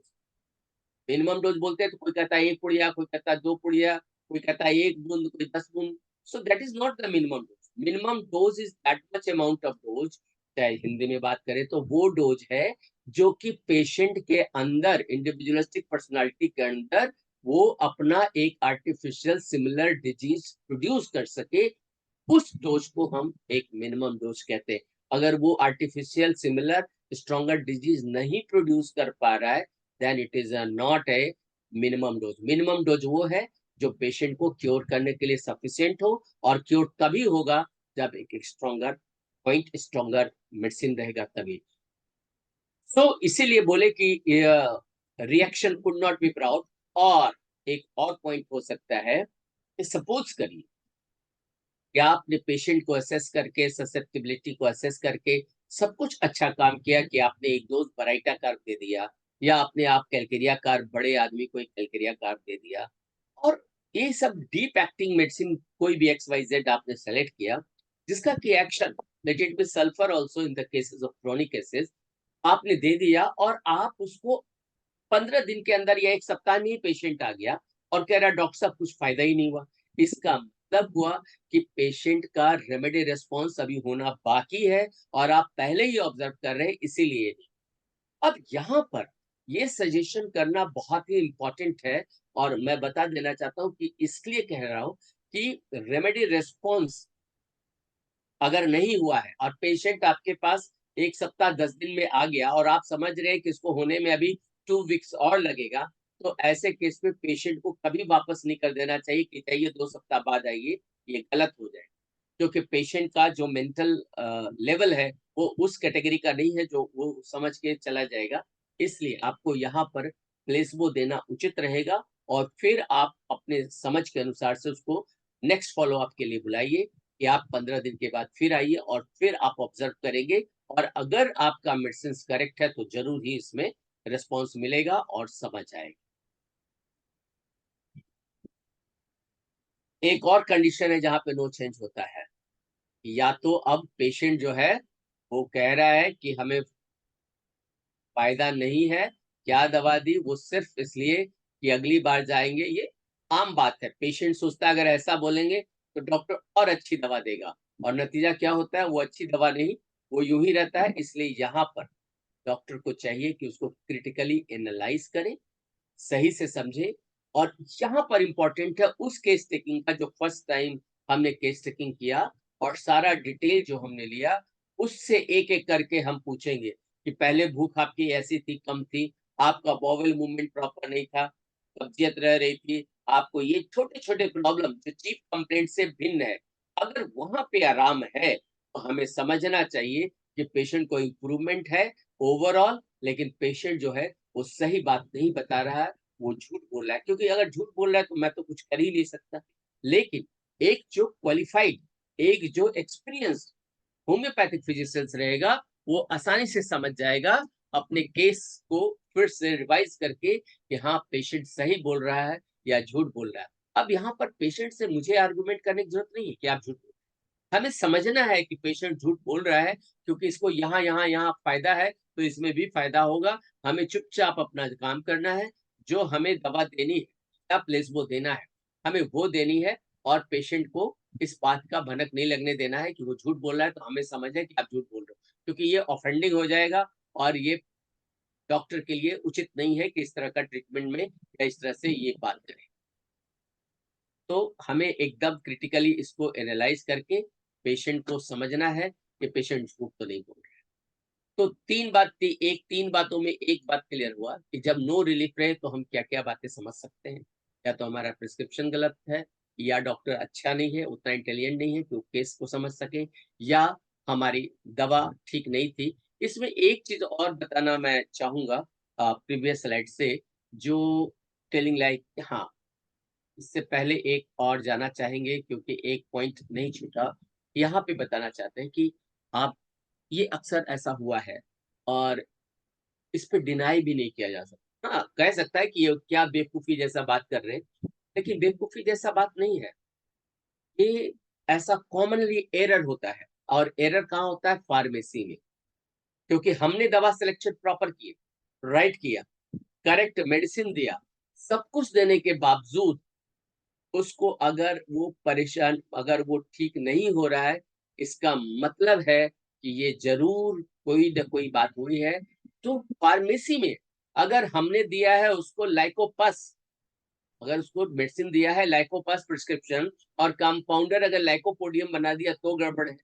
Minimum dose बोलते हैं तो कोई कहता है 1 पुड़िया, कोई कहता है 2 पुड़िया, कोई कहता है 1 बूंद, कोई 10 बूंद। So that is not the minimum dose. Minimum dose is that much amount of dose, चाहे हिंदी में बात करें तो वो डोज है जो कि पेशेंट के अंदर, इंडिविजुअलिस्टिक पर्सनालिटी के अंदर, वो अपना एक आर्टिफिशियल सिमिलर डिजीज प्रोड्यूस कर सके, उस डोज को हम एक मिनिमम डोज कहते हैं। अगर वो आर्टिफिशियल सिमिलर स्ट्रॉन्गर डिजीज नहीं प्रोड्यूस कर पा रहा है, then it is not a minimum dose. Minimum dose वो है जो पेशेंट को क्योर करने के लिए सफिशिएंट हो, और क्योर तभी होगा जब एक स्ट्रॉन्गर पॉइंट, स्ट्रॉन्गर मेडिसिन रहेगा तभी। सो इसीलिए बोले कि reaction could not be proud. और एक और पॉइंट हो सकता है कि सपोज करिए कि आपने पेशेंट को असेस करके, ससेप्टिबिलिटी को असेस करके सब कुछ अच्छा काम किया कि आपने एक डोज बराइटा कार्ब दे दिया, या आपने आप कैलकेरिया कार्ब बड़े आदमी को एक कैलकेरिया कार्ब दे दिया, और ये सब डीप एक्टिंग मेडिसिन कोई भी XYZ आपने सेलेक्ट किया, जिसका कि action, let it be sulphur also in the cases of chronic cases, आपने दे दिया, और आप उसको 15 दिन के अंदर या 1 सप्ताह में ही पेशेंट आ गया और कह रहा डॉक्टर साहब कुछ फायदा ही नहीं हुआ। इसका मतलब हुआ कि पेशेंट का रेमेडी रिस्पॉन्स अभी होना बाकी है, और आप पहले ही ऑब्जर्व कर रहे हैं, इसीलिए नहीं। अब यहाँ पर ये सजेशन करना बहुत ही इंपॉर्टेंट है, और मैं बता देना चाहता हूँ कि इसलिए कह रहा हूँ कि रेमेडी रिस्पॉन्स अगर नहीं हुआ है और पेशेंट आपके पास 1 सप्ताह 10 दिन में आ गया, और आप समझ रहे हैं कि इसको होने में अभी 2 वीक्स और लगेगा, तो ऐसे केस में पेशेंट को कभी वापस नहीं कर देना चाहिए कि चाहिए 2 सप्ताह बाद आइए, ये गलत हो जाए। क्योंकि पेशेंट का जो मेंटल लेवल है वो उस कैटेगरी का नहीं है जो वो समझ के चला जाएगा। इसलिए आपको यहाँ पर प्लेसबो देना उचित रहेगा, और फिर आप अपने समझ के अनुसार से उसको नेक्स्ट फॉलो अप के लिए बुलाइए, कि आप 15 दिन के बाद फिर आइए और फिर आप ऑब्जर्व करेंगे, और अगर आपका मेडिसिन करेक्ट है तो जरूर ही इसमें रिस्पॉन्स मिलेगा और समझ आएगा। एक और कंडीशन है जहां पे नो चेंज होता है, या तो अब पेशेंट जो है वो कह रहा है कि हमें फायदा नहीं है, क्या दवा दी, वो सिर्फ इसलिए कि अगली बार जाएंगे। ये आम बात है, पेशेंट सोचता है अगर ऐसा बोलेंगे तो डॉक्टर और अच्छी दवा देगा, और नतीजा क्या होता है, वो अच्छी दवा नहीं, वो यूं ही रहता है। इसलिए यहाँ पर डॉक्टर को चाहिए कि उसको क्रिटिकली एनालाइज करे, सही से समझे। और यहाँ पर इंपॉर्टेंट है उस केस टेकिंग का जो फर्स्ट टाइम हमने केस टेकिंग किया, और सारा डिटेल जो हमने लिया उससे एक एक करके हम पूछेंगे कि पहले भूख आपकी ऐसी थी, कम थी, आपका बॉवल मूवमेंट प्रॉपर नहीं था, कब्जियत रह रही थी, आपको ये छोटे छोटे प्रॉब्लम जो चीफ कंप्लेंट से भिन्न है, अगर वहां पे आराम है तो हमें समझना चाहिए कि पेशेंट को इम्प्रूवमेंट है ओवरऑल, लेकिन पेशेंट जो है वो सही बात नहीं बता रहा है, वो झूठ बोल रहा है। क्योंकि अगर झूठ बोल रहा है तो मैं तो कुछ कर ही नहीं सकता। लेकिन एक जो क्वालिफाइड, एक जो एक्सपीरियंस होम्योपैथिक फिजिशियंस रहेगा, वो आसानी से समझ जाएगा अपने केस को फिर से रिवाइज करके कि हाँ पेशेंट सही बोल रहा है या झूठ बोल रहा है। अब यहाँ पर पेशेंट से मुझे आर्गुमेंट करने की जरूरत नहीं है कि आप झूठ, हमें समझना है कि पेशेंट झूठ बोल रहा है क्योंकि इसको यहाँ यहाँ यहाँ फायदा है तो इसमें भी फायदा होगा। हमें चुपचाप अपना काम करना है, जो हमें दवा देनी है या प्लेसबो देना है, हमें वो देनी है। और पेशेंट को इस बात का भनक नहीं लगने देना है कि वो झूठ बोल रहा है तो हमें समझ है कि आप झूठ बोल रहे हो, क्योंकि ये ऑफेंडिंग हो जाएगा और ये डॉक्टर के लिए उचित नहीं है कि इस तरह का ट्रीटमेंट में या इस तरह से ये बात करें। तो हमें एकदम क्रिटिकली इसको एनालाइज करके पेशेंट को समझना है कि पेशेंट झूठ तो नहीं बोल रहा है। तो तीन बातों में एक बात क्लियर हुआ कि जब नो रिलीफ रहे तो हम क्या क्या बातें समझ सकते हैं। या तो हमारा प्रिस्क्रिप्शन गलत है, या डॉक्टर अच्छा नहीं है, उतना इंटेलिजेंट नहीं है कि वो केस को समझ सके, या हमारी दवा ठीक नहीं थी। इसमें एक चीज और बताना मैं चाहूंगा प्रीवियस स्लाइड से, जो टेलिंग लाइक, हाँ इससे पहले एक और जाना चाहेंगे क्योंकि एक पॉइंट नहीं छूटा। यहाँ पे बताना चाहते हैं कि आप, ये अक्सर ऐसा हुआ है और इस पे डिनाई भी नहीं किया जा सकता। हाँ कह सकता है कि ये क्या बेवकूफी जैसा बात कर रहे हैं, लेकिन बेवकूफी जैसा बात नहीं है। ये ऐसा कॉमनली एरर होता है, और एरर कहाँ होता है, फार्मेसी में। क्योंकि हमने दवा सिलेक्शन प्रॉपर किए, राइट किया, करेक्ट मेडिसिन दिया, सब कुछ देने के बावजूद उसको अगर वो परेशान, अगर वो ठीक नहीं हो रहा है, इसका मतलब है कि ये जरूर कोई न कोई बात हुई है। तो फार्मेसी में अगर हमने दिया है उसको लाइकोपस, अगर उसको मेडिसिन दिया है लाइकोपस प्रिस्क्रिप्शन, और कंपाउंडर अगर लाइकोपोडियम बना दिया तो गड़बड़ है।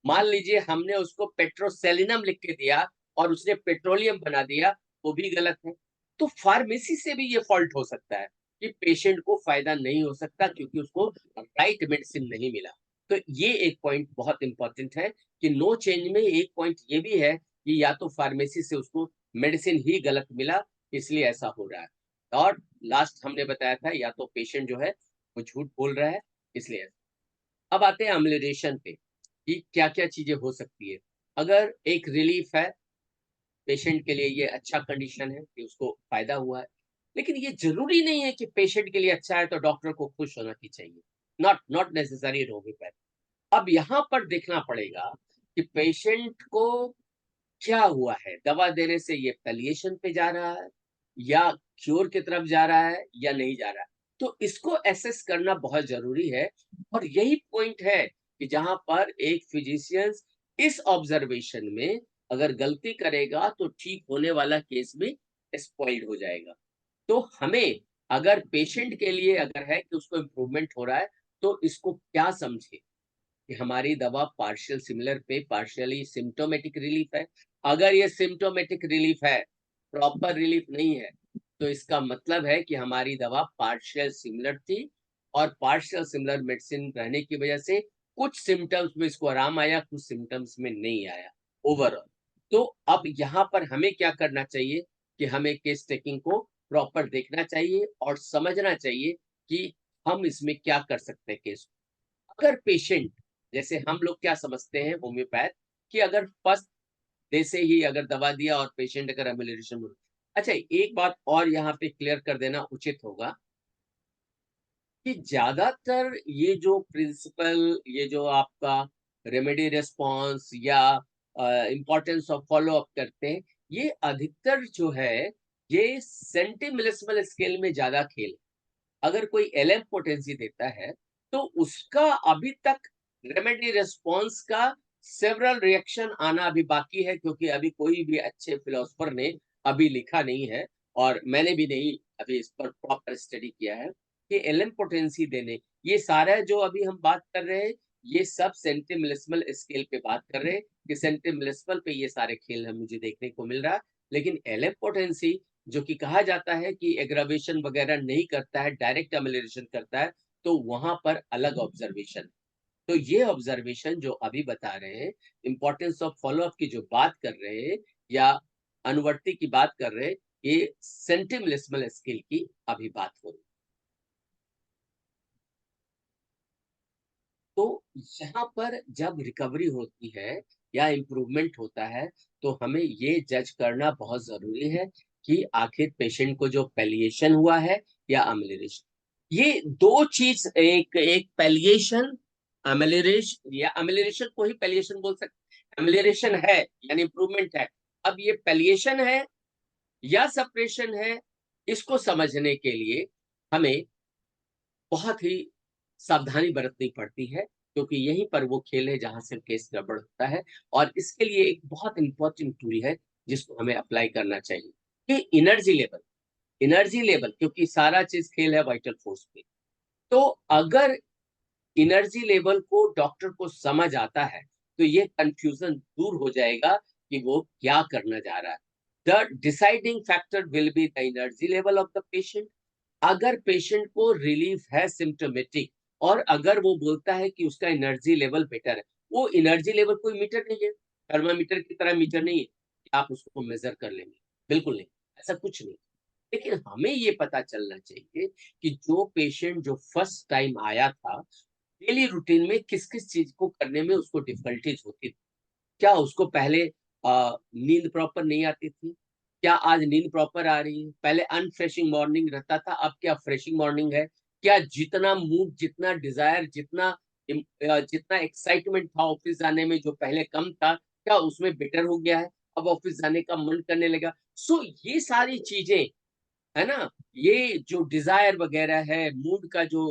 मान लीजिए हमने उसको पेट्रोसेलिनम लिख के दिया और उसने पेट्रोलियम बना दिया, वो भी गलत है। तो फार्मेसी से भी ये फॉल्ट हो सकता है कि पेशेंट को फायदा नहीं हो सकता क्योंकि उसको राइट मेडिसिन नहीं मिला। तो ये एक पॉइंट बहुत इंपॉर्टेंट है कि नो चेंज में एक पॉइंट ये भी है कि या तो फार्मेसी से उसको मेडिसिन ही गलत मिला, इसलिए ऐसा हो रहा है। और लास्ट हमने बताया था या तो पेशेंट जो है वो झूठ बोल रहा है, इसलिए। अब आते हैं अम्लिडेशन पे कि क्या क्या चीजें हो सकती है। अगर एक रिलीफ है पेशेंट के लिए, ये अच्छा कंडीशन है कि उसको फायदा हुआ है, लेकिन ये जरूरी नहीं है कि पेशेंट के लिए अच्छा है तो डॉक्टर को खुश होना ही चाहिए। Not necessary homeopath. अब यहाँ पर देखना पड़ेगा कि पेशेंट को क्या हुआ है, दवा देने से ये पैलिएशन पे जा रहा है या क्योर की तरफ जा रहा है या नहीं जा रहा है। तो इसको एसेस करना बहुत जरूरी है, और यही पॉइंट है कि जहां पर एक फिजिशियंस इस ऑब्जर्वेशन में अगर गलती करेगा तो ठीक होने वाला केस भी स्पॉइल्ड हो जाएगा। तो हमें, अगर पेशेंट के लिए अगर है कि उसको इम्प्रूवमेंट हो रहा है, तो इसको क्या समझे कि हमारी दवा पार्शियल सिमिलर पे पार्शियली सिम्टोमेटिक रिलीफ है। अगर ये सिम्टोमेटिक रिलीफ है, प्रॉपर रिलीफ नहीं है, तो इसका मतलब है कि हमारी दवा पार्शियल सिमिलर थी, और पार्शियल सिमिलर मेडिसिन रहने की वजह से कुछ सिम्टम्स में इसको आराम आया, कुछ सिम्टम्स में नहीं आया ओवरऑल। तो अब यहाँ पर हमें क्या करना चाहिए कि हमें केस टेकिंग को प्रॉपर देखना चाहिए और समझना चाहिए कि हम इसमें क्या कर सकते हैं केस। अगर पेशेंट, जैसे हम लोग क्या समझते हैं होम्योपैथ, कि अगर फर्स्ट डे से ही अगर दवा दिया और पेशेंट अगर एमेलियोरेशन, अच्छा, एक बात और यहाँ पे क्लियर कर देना उचित होगा कि ज्यादातर ये जो प्रिंसिपल, ये जो आपका रेमेडी रिस्पॉन्स या इम्पोर्टेंस ऑफ फॉलो अप करते हैं, ये अधिकतर जो है ये सेंटीमिलिसिमल स्केल में ज्यादा खेल। अगर कोई एलएम पोटेंसी देता है तो उसका अभी तक रेमेडी रिस्पॉन्स का सेवरल रिएक्शन आना अभी बाकी है, क्योंकि अभी कोई भी अच्छे फिलोसफर ने अभी लिखा नहीं है और मैंने भी नहीं अभी इस पर प्रॉपर स्टडी किया है कि एलएम पोटेंसी देने, ये सारा जो अभी हम बात कर रहे हैं ये सब सेंटीमिलिसिमल स्केल पे बात कर रहे हैं कि सेंटीमिलिसिमल पे ये सारे खेल हम मुझे देखने को मिल रहा है। लेकिन एलएम पोटेंसी जो कि कहा जाता है कि एग्रावेशन वगैरह नहीं करता है, डायरेक्ट अमेलिरेशन करता है, तो वहां पर अलग ऑब्जर्वेशन। तो ये ऑब्जर्वेशन जो अभी बता रहे हैं, इंपॉर्टेंस ऑफ फॉलो अप की जो बात कर रहे हैं या अनुवर्ती की बात कर रहे हैं, ये सेंटीमिलिसिमल स्केल की अभी बात हो रही है। तो यहाँ पर जब रिकवरी होती है या इम्प्रूवमेंट होता है तो हमें ये जज करना बहुत जरूरी है कि आखिर पेशेंट को जो पैलिएशन हुआ है या अमेलिरेशन, ये दो चीज, एक एक पैलिएशन, अमेलिरेशन या अमेलिरेशन को ही पैलिएशन बोल सकते, अमेलिरेशन है यानी इम्प्रूवमेंट है। अब ये पैलिएशन है या सप्रेशन है, इसको समझने के लिए हमें बहुत ही सावधानी बरतनी पड़ती है, क्योंकि यहीं पर वो खेल है जहां से केस गड़बड़ होता है। और इसके लिए एक बहुत इंपॉर्टेंट टूल है जिसको हमें अप्लाई करना चाहिए कि एनर्जी लेवल। एनर्जी लेवल, क्योंकि सारा चीज खेल है वाइटल फोर्स पे। तो अगर एनर्जी लेवल को डॉक्टर को समझ आता है तो ये कंफ्यूजन दूर हो जाएगा कि वो क्या करना जा रहा है। The deciding factor will be the energy level of the patient. अगर पेशेंट को रिलीफ है सिम्टोमेटिक और अगर वो बोलता है कि उसका एनर्जी लेवल बेटर है, वो एनर्जी लेवल कोई मीटर नहीं है, थर्मामीटर की तरह मीटर नहीं है कि आप उसको मेजर कर लेंगे, बिल्कुल नहीं, ऐसा कुछ नहीं। लेकिन हमें ये पता चलना चाहिए कि जो पेशेंट जो फर्स्ट टाइम आया था, डेली रूटीन में किस किस चीज को करने में उसको डिफिकल्टीज होती थी। क्या उसको पहले नींद प्रॉपर नहीं आती थी? क्या आज नींद प्रॉपर आ रही है? पहले अनफ्रेशिंग मॉर्निंग रहता था, अब क्या फ्रेशिंग मॉर्निंग है? क्या जितना मूड, जितना डिजायर, जितना एक्साइटमेंट था ऑफिस जाने में जो पहले कम था, क्या उसमें बेटर हो गया है? अब ऑफिस जाने का मन करने लगा। सो ये सारी चीजें है ना, ये जो डिजायर वगैरह है, मूड का जो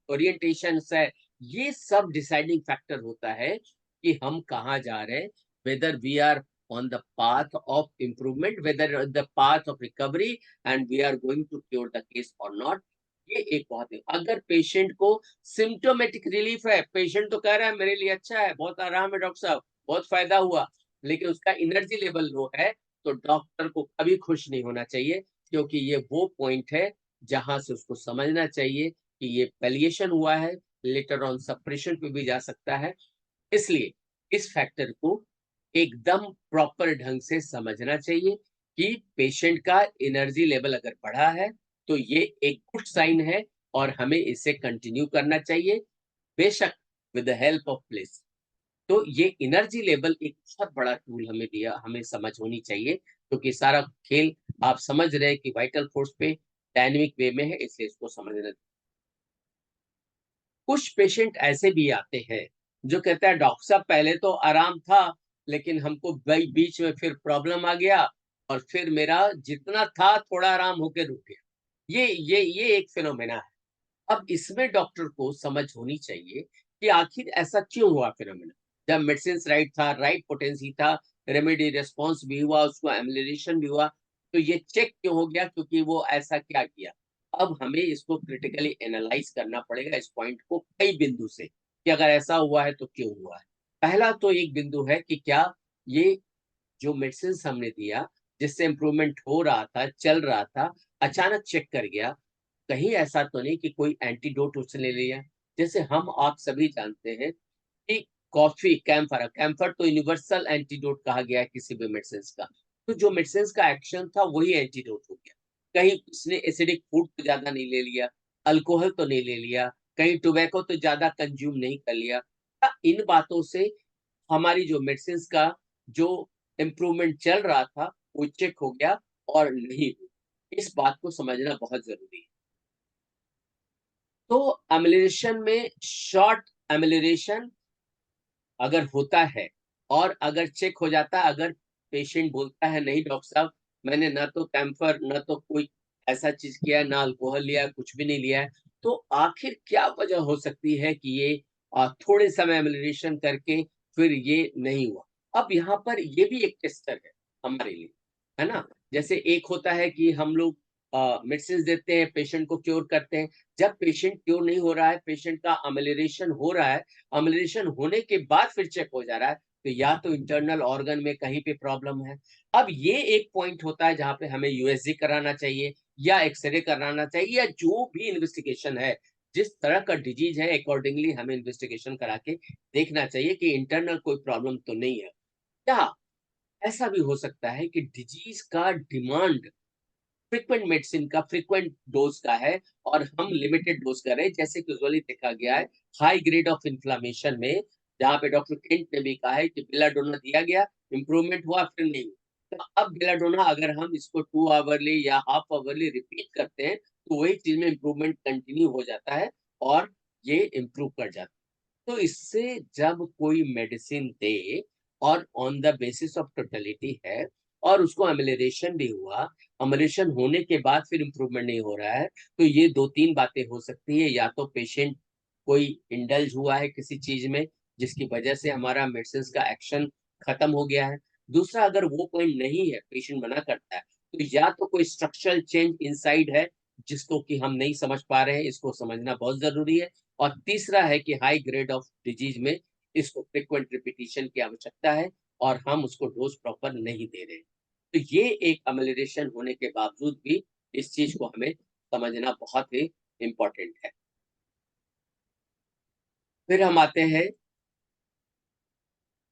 ओरिएंटेशन है, ये सब डिसाइडिंग फैक्टर होता है कि हम कहाँ जा रहे हैं, whether we are on the path of improvement, whether the path of recovery and we are going to cure the case or not। ये एक बहुत है। अगर पेशेंट को सिम्टोमेटिक रिलीफ है, पेशेंट तो कह रहा है मेरे लिए अच्छा है, बहुत आराम है डॉक्टर साहब, बहुत फायदा हुआ, लेकिन उसका एनर्जी लेवल लो है, तो डॉक्टर को कभी खुश नहीं होना चाहिए, क्योंकि ये वो पॉइंट है जहां से उसको समझना चाहिए कि ये पैलिएशन हुआ है, लेटर ऑन सप्रेशन पे भी जा सकता है। इसलिए इस फैक्टर को एकदम प्रॉपर ढंग से समझना चाहिए कि पेशेंट का एनर्जी लेवल अगर बढ़ा है तो ये एक गुड साइन है और हमें इसे कंटिन्यू करना चाहिए, बेशक with the help of place. तो ये एनर्जी लेवल एक बहुत बड़ा टूल हमें दिया, हमें समझ होनी चाहिए, क्योंकि सारा खेल आप समझ रहे हैं कि वाइटल फोर्स पे डायनेमिक वे में है, इसलिए इसको समझना। कुछ पेशेंट ऐसे भी आते हैं जो कहता है डॉक्टर साहब पहले तो आराम था, लेकिन हमको बीच में फिर प्रॉब्लम आ गया और फिर मेरा जितना था थोड़ा आराम होके रुक गया। ये एक फिनोमेना है। अब इसमें डॉक्टर को समझ होनी चाहिए कि आखिर ऐसा क्यों हुआ फिनोमेना। जब मेडिसिन राइट था, राइट पोटेंसी था, रेमेडी रिस्पॉन्स भी हुआ, उसको एम्युलेशन भी हुआ, तो ये चेक क्यों हो गया, क्योंकि वो ऐसा क्या किया। अब हमें इसको क्रिटिकली एनालाइज करना पड़ेगा इस पॉइंट को कई बिंदु से कि अगर ऐसा हुआ है तो क्यों हुआ है। पहला तो एक बिंदु है कि क्या ये जो मेडिसिन हमने दिया जिससे इम्प्रूवमेंट हो रहा था, चल रहा था, अचानक चेक कर गया, कहीं ऐसा तो नहीं कि कोई एंटीडोट उसने ले लिया। जैसे हम आप सभी जानते हैं कि कॉफी कैम्फर, कैम्फर तो यूनिवर्सल एंटीडोट कहा गया है किसी भी मेडिसिन का। तो जो मेडिसिन का एक्शन था वही एंटीडोट हो गया। कहीं उसने एसिडिक फूड तो ज्यादा नहीं ले लिया, अल्कोहल तो नहीं ले लिया, कहीं टोबैको तो ज्यादा कंज्यूम नहीं कर लिया। इन बातों से हमारी जो मेडिसिन का जो इम्प्रूवमेंट चल रहा था वो चेक हो गया और नहीं हुई, इस बात को समझना बहुत जरूरी है। तो एमिलेशन में शॉर्ट एमिलेशन अगर होता है और अगर चेक हो जाता है, अगर पेशेंट बोलता है नहीं डॉक्टर साहब, मैंने ना तो कैम्फर ना तो कोई ऐसा चीज किया है, ना अल्कोहल लिया है, कुछ भी नहीं लिया है, तो आखिर क्या वजह हो सकती है कि ये थोड़े समय एमिलेशन करके फिर ये नहीं हुआ। अब यहाँ पर ये भी एक टेस्टर है हमारे लिए, है ना। जैसे एक होता है कि हम लोग मेडिसिन देते हैं, पेशेंट को क्योर करते हैं। जब पेशेंट क्योर नहीं हो रहा है, पेशेंट का अमेलिरेशन हो रहा है, अम्लीनेशन होने के बाद फिर चेक हो जा रहा है, तो या तो इंटरनल ऑर्गन में कहीं पे प्रॉब्लम है। अब ये एक पॉइंट होता है जहाँ पे हमें यूएसजी कराना चाहिए या एक्सरे कराना चाहिए, या जो भी इन्वेस्टिगेशन है, जिस तरह का डिजीज है अकॉर्डिंगली हमें इन्वेस्टिगेशन करा के देखना चाहिए कि इंटरनल कोई प्रॉब्लम तो नहीं है। या ऐसा भी हो सकता है कि डिजीज का डिमांड फ्रीक्वेंट मेडिसिन का, फ्रीक्वेंट डोज का है और हम लिमिटेड डोज कर रहे हैं। जैसे कि यूजुअली देखा गया है हाई ग्रेड ऑफ इन्फ्लेमेशन में, जहाँ पे डॉक्टर केंट ने भी कहा है कि बेलाडोना दिया गया, इंप्रूवमेंट हुआ, फिर नहीं हुआ। तो अब बेलाडोना अगर हम इसको 2 आवरली या हाफ आवरली रिपीट करते हैं, तो वही चीज में इंप्रूवमेंट कंटिन्यू हो जाता है और ये इम्प्रूव कर जाता है। तो इससे जब कोई मेडिसिन दे और on the basis of totality है और उसको एमिलेशन भी हुआ, अमलेशन होने के बाद फिर इम्प्रूवमेंट नहीं हो रहा है, तो ये 2-3 बातें हो सकती है। या तो पेशेंट कोई इंडल्ज हुआ है किसी चीज में, जिसकी वजह से हमारा मेडिसिन का एक्शन खत्म हो गया है। दूसरा, अगर वो पॉइंट नहीं है, पेशेंट मना करता है, तो या तो कोई स्ट्रक्चरल चेंज इनसाइड है जिसको कि हम नहीं समझ पा रहे हैं, इसको समझना बहुत जरूरी है। और तीसरा है कि हाई ग्रेड ऑफ डिजीज में इसको फ्रिक्वेंट रिपीटिशन की आवश्यकता है और हम उसको डोज प्रॉपर नहीं दे रहे हैं। तो ये एक अमेलिरेशन होने के बावजूद भी इस चीज को हमें समझना बहुत ही इम्पोर्टेंट है। फिर हम आते हैं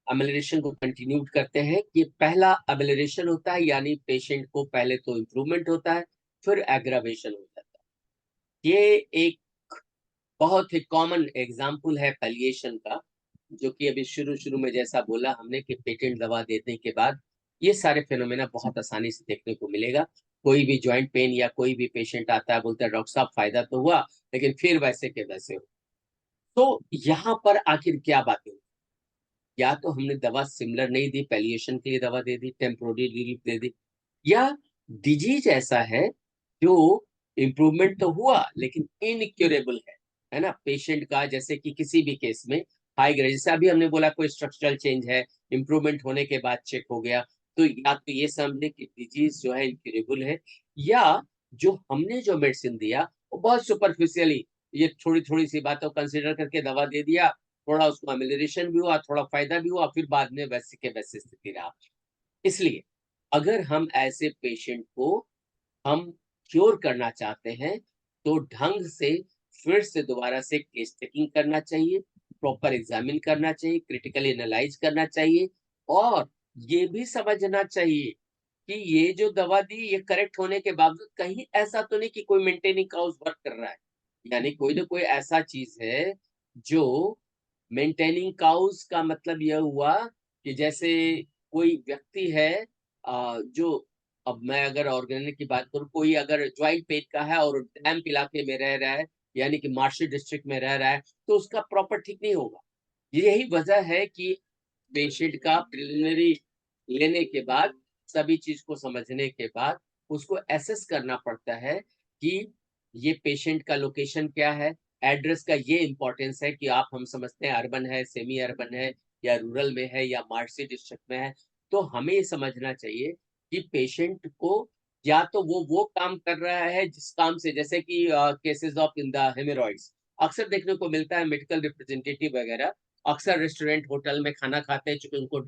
अमेलिरेशन को कंटिन्यू करते हैं कि पहला अमेलिरेशन होता है, यानी पेशेंट को पहले तो इम्प्रूवमेंट होता है, फिर एग्रावेशन हो जाता है। ये एक बहुत ही कॉमन एग्जाम्पल है पैलिएशन का, जो कि अभी शुरू शुरू में जैसा बोला हमने कि पेटेंट दवा देने के बाद ये सारे फिनोमेना बहुत आसानी से देखने को मिलेगा। कोई भी जॉइंट पेन या कोई भी पेशेंट आता है, बोलता है डॉक्टर साहब फायदा तो हुआ, लेकिन फिर वैसे के वैसे हो। तो यहाँ पर आखिर क्या बातें हुई? या तो हमने दवा सिमिलर नहीं दी, पैलिएशन के लिए दवा दे दी, टेम्पोररी रिलीफ दे दी, या डिजीज ऐसा है जो इम्प्रूवमेंट तो हुआ लेकिन इनक्यूरेबल है ना। पेशेंट का जैसे कि किसी भी केस में हाई ग्रेड, जैसे अभी हमने बोला कोई स्ट्रक्चरल चेंज है, इम्प्रूवमेंट होने के बाद चेक हो गया, तो या तो ये समझे कि डिजीज जो है इनक्यूरेबल है, या जो हमने जो मेडिसिन दिया वो बहुत सुपरफिशियली ये थोड़ी थोड़ी सी बातों कंसिडर करके दवा दे दिया, थोड़ा उसको एमिलिरेशन भी हुआ, थोड़ा फायदा भी हुआ, फिर बाद में वैसे के वैसे स्थिति रहा। इसलिए अगर हम ऐसे पेशेंट को हम क्योर करना चाहते हैं, तो ढंग से फिर से दोबारा से केस टेकिंग करना चाहिए, प्रॉपर एग्जामिन करना चाहिए, क्रिटिकली एनालाइज करना चाहिए, और ये भी समझना चाहिए कि ये जो दवा दी ये करेक्ट होने के बावजूद कहीं ऐसा तो नहीं कि कोई मेंटेनिंग काउज वर्क कर रहा है। यानी कोई ना कोई ऐसा चीज है जो मेंटेनिंग काउज का मतलब यह हुआ कि जैसे कोई व्यक्ति है जो, अब मैं अगर ऑर्गेनिक की बात करूं, कोई अगर ज्वाइंट पेन का है और डैम्प इलाके में रह रहा है, यानी कि मार्शल डिस्ट्रिक्ट में रह रहा है, तो उसका प्रॉपर ठीक नहीं होगा। यही वजह है कि पेशेंट का प्रिलिमिनरी लेने के बाद, सभी चीज को समझने के बाद उसको एसेस करना पड़ता है कि ये पेशेंट का लोकेशन क्या है। एड्रेस का ये इंपॉर्टेंस है कि आप, हम समझते हैं अर्बन है, सेमी अर्बन है, या रूरल में है, या मार्सी डिस्ट्रिक्ट में है। तो हमें ये समझना चाहिए कि पेशेंट को या तो वो काम कर रहा है जिस काम से, जैसे कि cases of in the hemorrhoids अक्सर देखने को मिलता है, मेडिकल रिप्रेजेंटेटिव वगैरह अक्सर रेस्टोरेंट होटल में खाना खाते हैं, चूंकि उनको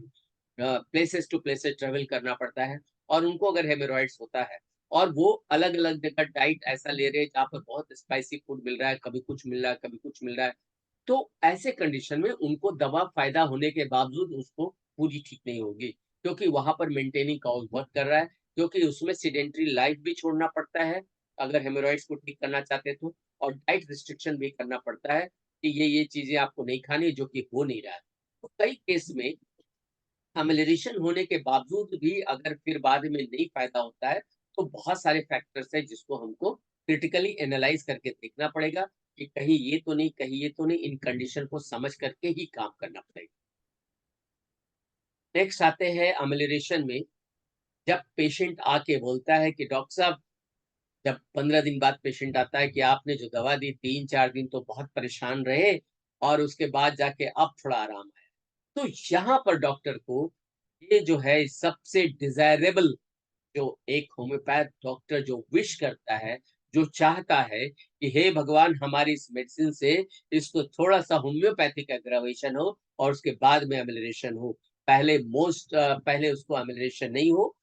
प्लेसेस टू प्लेसेस ट्रेवल करना पड़ता है, और उनको अगर हेमोरॉइड्स होता है और वो अलग अलग जगह डाइट ऐसा ले रहे हैं जहाँ पर बहुत स्पाइसी फूड मिल रहा है, कभी कुछ मिल रहा है, कभी कुछ मिल रहा है, तो ऐसे कंडीशन में उनको दवा फायदा होने के बावजूद उसको पूरी ठीक नहीं होगी, क्योंकि वहां पर मेंटेनिंग काउज वर्क कर रहा है, क्योंकि उसमें सीडेंटरी लाइफ भी छोड़ना पड़ता है अगर हेमोरॉइड्स को ठीक करना चाहते तो, और डाइट रिस्ट्रिक्शन भी करना पड़ता है कि ये चीजें आपको नहीं खानी, जो कि हो नहीं रहा है। तो कई केस में अमेलिरेशन होने के बावजूद भी अगर फिर बाद में नहीं फायदा होता है, तो बहुत सारे फैक्टर्स है जिसको हमको क्रिटिकली एनालाइज करके देखना पड़ेगा कि कहीं ये तो नहीं, कहीं ये तो नहीं, इन कंडीशन को समझ करके ही काम करना पड़ेगा। नेक्स्ट आते हैं अमेलिरेशन में। जब पेशेंट आके बोलता है कि डॉक्टर साहब, जब 15 दिन बाद पेशेंट आता है कि आपने जो दवा दी 3-4 दिन तो बहुत परेशान रहे और उसके बाद जाके अब थोड़ा आराम आया, तो यहाँ पर डॉक्टर को ये जो है सबसे डिजायरेबल, जो एक होम्योपैथ डॉक्टर जो विश करता है, जो चाहता है कि हे भगवान हमारी इस मेडिसिन से इसको थोड़ा-सा होम्योपैथिक एग्रावेशन हो और उसके बाद में अमेलिरेशन हो। पहले उसको अमेलिरेशन नहीं हो,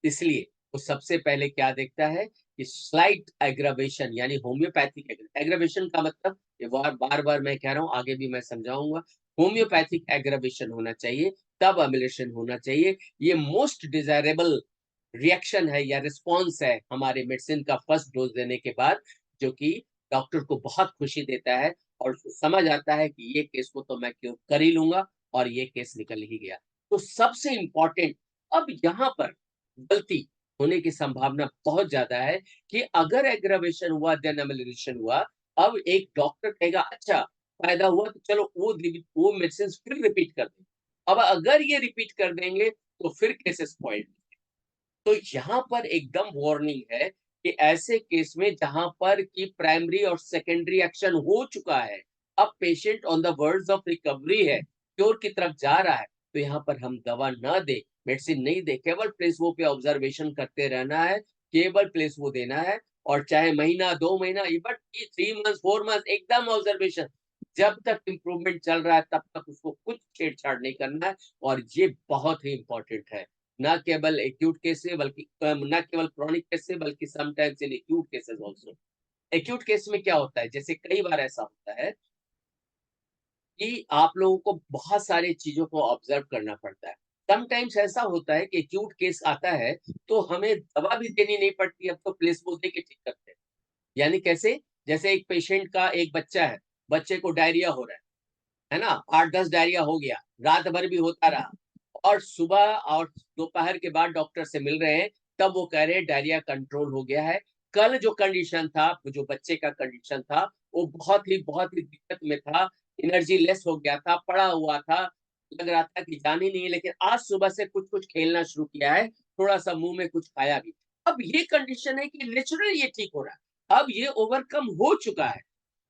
इसलिए वो सबसे पहले क्या देखता है कि स्लाइट एग्रावेशन यानी होम्योपैथिक एग्रावेशन का मतलब, ये बार-बार मैं कह रहा हूँ, आगे भी मैं समझाऊँगा। होम्योपैथिक एग्रावेशन होना चाहिए, तब अमेलिरेशन होना चाहिए। ये मोस्ट डिजायरेबल रिएक्शन है या रिस्पॉन्स है हमारे मेडिसिन का फर्स्ट डोज देने के बाद, जो कि डॉक्टर को बहुत खुशी देता है और उसको समझ आता है कि ये केस को तो मैं क्योर कर ही लूंगा और ये केस निकल ही गया। तो सबसे इम्पोर्टेंट, अब यहाँ पर गलती होने की संभावना बहुत ज्यादा है कि अगर एग्रावेशन हुआ देन अमेलिरेशन हुआ, अब एक डॉक्टर कहेगा अच्छा फायदा हुआ तो चलो वो मेडिसिन फिर रिपीट कर दें। अब अगर ये रिपीट कर देंगे तो फिर केसेस स्पॉइल्ड। तो यहाँ पर एकदम वार्निंग है कि ऐसे केस में जहां पर कि प्राइमरी और सेकेंडरी एक्शन हो चुका है, अब patient on the words of recovery है, क्योर की तरफ जा रहा है, तो यहाँ पर हम दवा ना दे, मेडिसिन नहीं दे, केवल प्लेसबो पे ऑब्जर्वेशन करते रहना है, केवल प्लेसबो देना है। और चाहे महीना 2 महीना, बट 3 मंथ 4 मंथ एकदम ऑब्जर्वेशन, जब तक इम्प्रूवमेंट चल रहा है तब तक उसको कुछ छेड़छाड़ नहीं करना है। और ये बहुत ही इंपॉर्टेंट है, ना केवल एक्यूट केस से बल्कि ना केवल क्रॉनिक केस से बल्कि sometimes in acute cases also. Acute case में क्या होता है, जैसे कई बार ऐसा होता है कि आप लोगों को बहुत सारी चीजों को ऑब्जर्व करना पड़ता है। समटाइम्स ऐसा होता है कि एक्यूट केस आता है तो हमें दवा भी देनी नहीं पड़ती, अब तो प्लेसबो दे के ठीक करते हैं। यानी कैसे, जैसे एक पेशेंट का एक बच्चा है, बच्चे को डायरिया हो रहा है ना, 8-10 डायरिया हो गया, रात भर भी होता रहा और सुबह और दोपहर के बाद डॉक्टर से मिल रहे हैं, तब वो कह रहे हैं डायरिया कंट्रोल हो गया है। कल जो कंडीशन था, जो बच्चे का कंडीशन था, वो बहुत ही दिक्कत में था, एनर्जी लेस हो गया था, पड़ा हुआ था, लग रहा था कि जान ही नहीं है, लेकिन आज सुबह से कुछ-कुछ खेलना शुरू किया है, थोड़ा-सा मुँह में कुछ खाया भी। अब ये कंडीशन है कि नेचुरली ये ठीक हो रहा है, अब ये ओवरकम हो चुका है।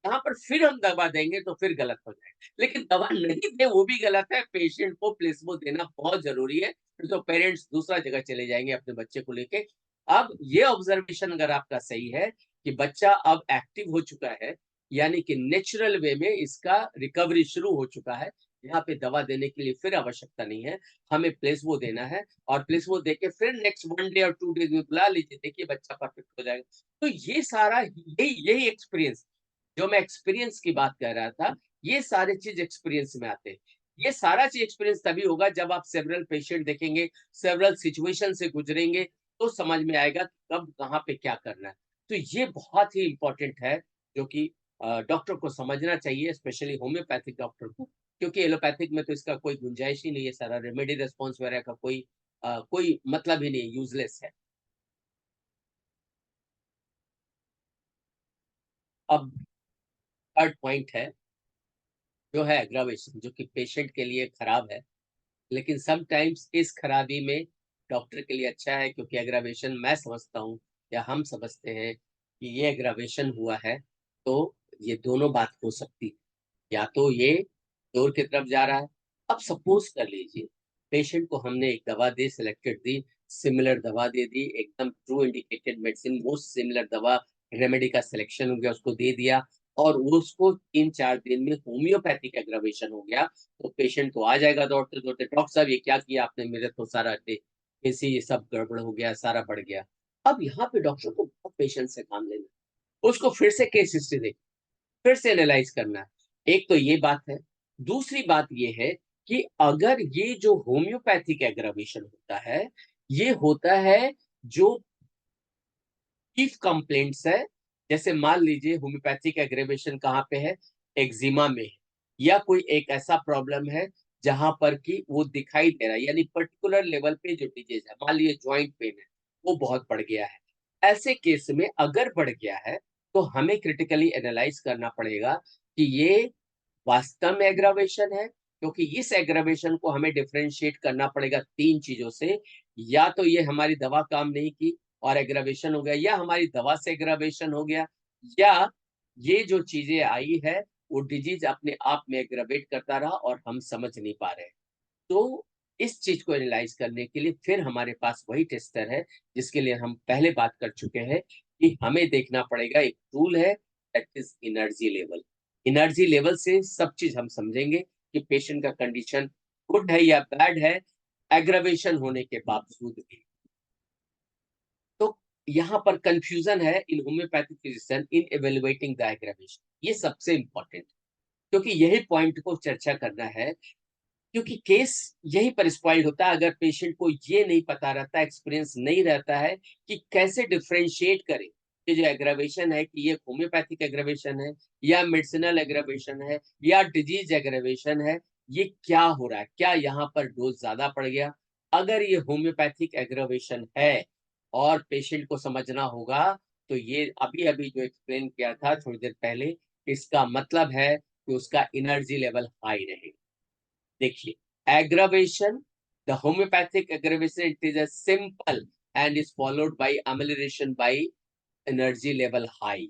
यहाँ पर फिर हम दवा देंगे तो फिर गलत हो जाएगा, लेकिन दवा नहीं दे वो भी गलत है। पेशेंट को प्लेसबो देना बहुत जरूरी है, फिर तो पेरेंट्स दूसरा जगह चले जाएंगे अपने बच्चे को लेके। अब ये ऑब्जर्वेशन अगर आपका सही है कि बच्चा अब एक्टिव हो चुका है, यानी कि नेचुरल वे में इसका रिकवरी शुरू हो चुका है, यहाँ पे दवा देने के लिए फिर आवश्यकता नहीं है, हमें प्लेसबो देना है। और प्लेसबो देके फिर नेक्स्ट 1 डे और 2 डेज में बुला लीजिए, देखिए बच्चा परफेक्ट हो जाएगा। तो ये सारा यही यही एक्सपीरियंस, जो मैं एक्सपीरियंस की बात कर रहा था, ये सारे चीज एक्सपीरियंस में आते हैं। ये सारा चीज एक्सपीरियंस तभी होगा जब आप सेवरल पेशेंट देखेंगे, सेवरल सिचुएशन से गुजरेंगे, तो समझ में आएगा कि कब कहाँ पे क्या करना है। तो ये बहुत ही इंपॉर्टेंट है, जो कि डॉक्टर को समझना चाहिए, स्पेशली होम्योपैथिक डॉक्टर को, क्योंकि एलोपैथिक में तो इसका कोई गुंजाइश ही नहीं है, सारा रेमेडी रेस्पॉन्स वगैरह का कोई मतलब ही नहीं, यूजलेस है। अब थर्ड पॉइंट है, जो है एग्रावेशन, जो कि पेशेंट के लिए खराब है, लेकिन समटाइम्स इस खराबी में डॉक्टर के लिए अच्छा है, क्योंकि एग्रावेशन मैं समझता हूँ या हम समझते हैं कि ये एग्रावेशन हुआ है तो ये दोनों बात हो सकती है, या तो ये क्योर की तरफ जा रहा है। अब सपोज कर लीजिए पेशेंट को हमने एक दवा दी, सिलेक्टेड दी, सिमिलर दवा दे दी, एकदम true indicated medicine, most similar दवा, रेमेडी का सिलेक्शन हो गया, उसको दे दिया, और वो उसको 3-4 दिन में होम्योपैथिक एग्रावेशन हो गया, तो पेशेंट तो आ जाएगा दौड़ते दौड़ते, डॉक्टर साहब ये क्या किया आपने, मेरे तो सारा ऐसे ये सब गड़बड़ हो गया, सारा बढ़ गया। अब यहाँ पे डॉक्टर को बहुत पेशेंस से काम लेना है, उसको फिर से केस हिस्ट्री देख, फिर से एनालाइज करना है। एक तो ये बात है। दूसरी बात ये है कि अगर ये जो होम्योपैथिक एग्रावेशन होता है, ये होता है जो चीफ कंप्लेंट्स है, जैसे मान लीजिए होम्योपैथिक एग्रेवेशन कहाँ पे है, एक्जिमा में है, या कोई एक ऐसा प्रॉब्लम है जहां पर कि वो दिखाई दे रहा है, यानी पर्टिकुलर लेवल पे जो डिजीज है, मान लीजिए ज्वाइंट पेन है, वो बहुत बढ़ गया है। ऐसे केस में अगर बढ़ गया है तो हमें क्रिटिकली एनालाइज करना पड़ेगा कि ये वास्तव में एग्रावेशन है, क्योंकि इस एग्रावेशन को हमें डिफरेंशिएट करना पड़ेगा 3 चीजों से। या तो ये हमारी दवा काम नहीं की और एग्रावेशन हो गया, या हमारी दवा से एग्रावेशन हो गया, या ये जो चीजें आई है वो डिजीज अपने आप में एग्रावेट करता रहा और हम समझ नहीं पा रहे। तो इस चीज को एनालाइज करने के लिए फिर हमारे पास वही टेस्टर है जिसके लिए हम पहले बात कर चुके हैं कि हमें देखना पड़ेगा। एक टूल है that is energy level. Energy level से सब चीज हम समझेंगे कि पेशेंट का कंडीशन गुड है या बैड है, एग्रावेशन होने के बावजूद भी। तो यहाँ पर कंफ्यूजन है इन homeopathic physician in evaluating the aggravation. ये सबसे इंपॉर्टेंट, क्योंकि यही पॉइंट को चर्चा करना है, क्योंकि केस यही पर स्पॉइल्ड होता है अगर पेशेंट को ये नहीं पता रहता, एक्सपीरियंस नहीं रहता है कि कैसे डिफरेंशिएट करे कि जो एग्रावेशन है कि ये होम्योपैथिक एग्रावेशन है या मेडिसिनल एग्रावेशन है या डिजीज एग्रावेशन है। ये क्या हो रहा है, क्या यहाँ पर डोज ज्यादा पड़ गया। अगर ये होम्योपैथिक एग्रावेशन है और पेशेंट को समझना होगा, तो ये अभी अभी जो एक्सप्लेन किया था थोड़ी देर पहले, इसका मतलब है कि उसका एनर्जी लेवल हाई रहेगा। देखिए, aggravation, the homeopathic aggravation, it is a simple and is followed by amelioration by energy level high.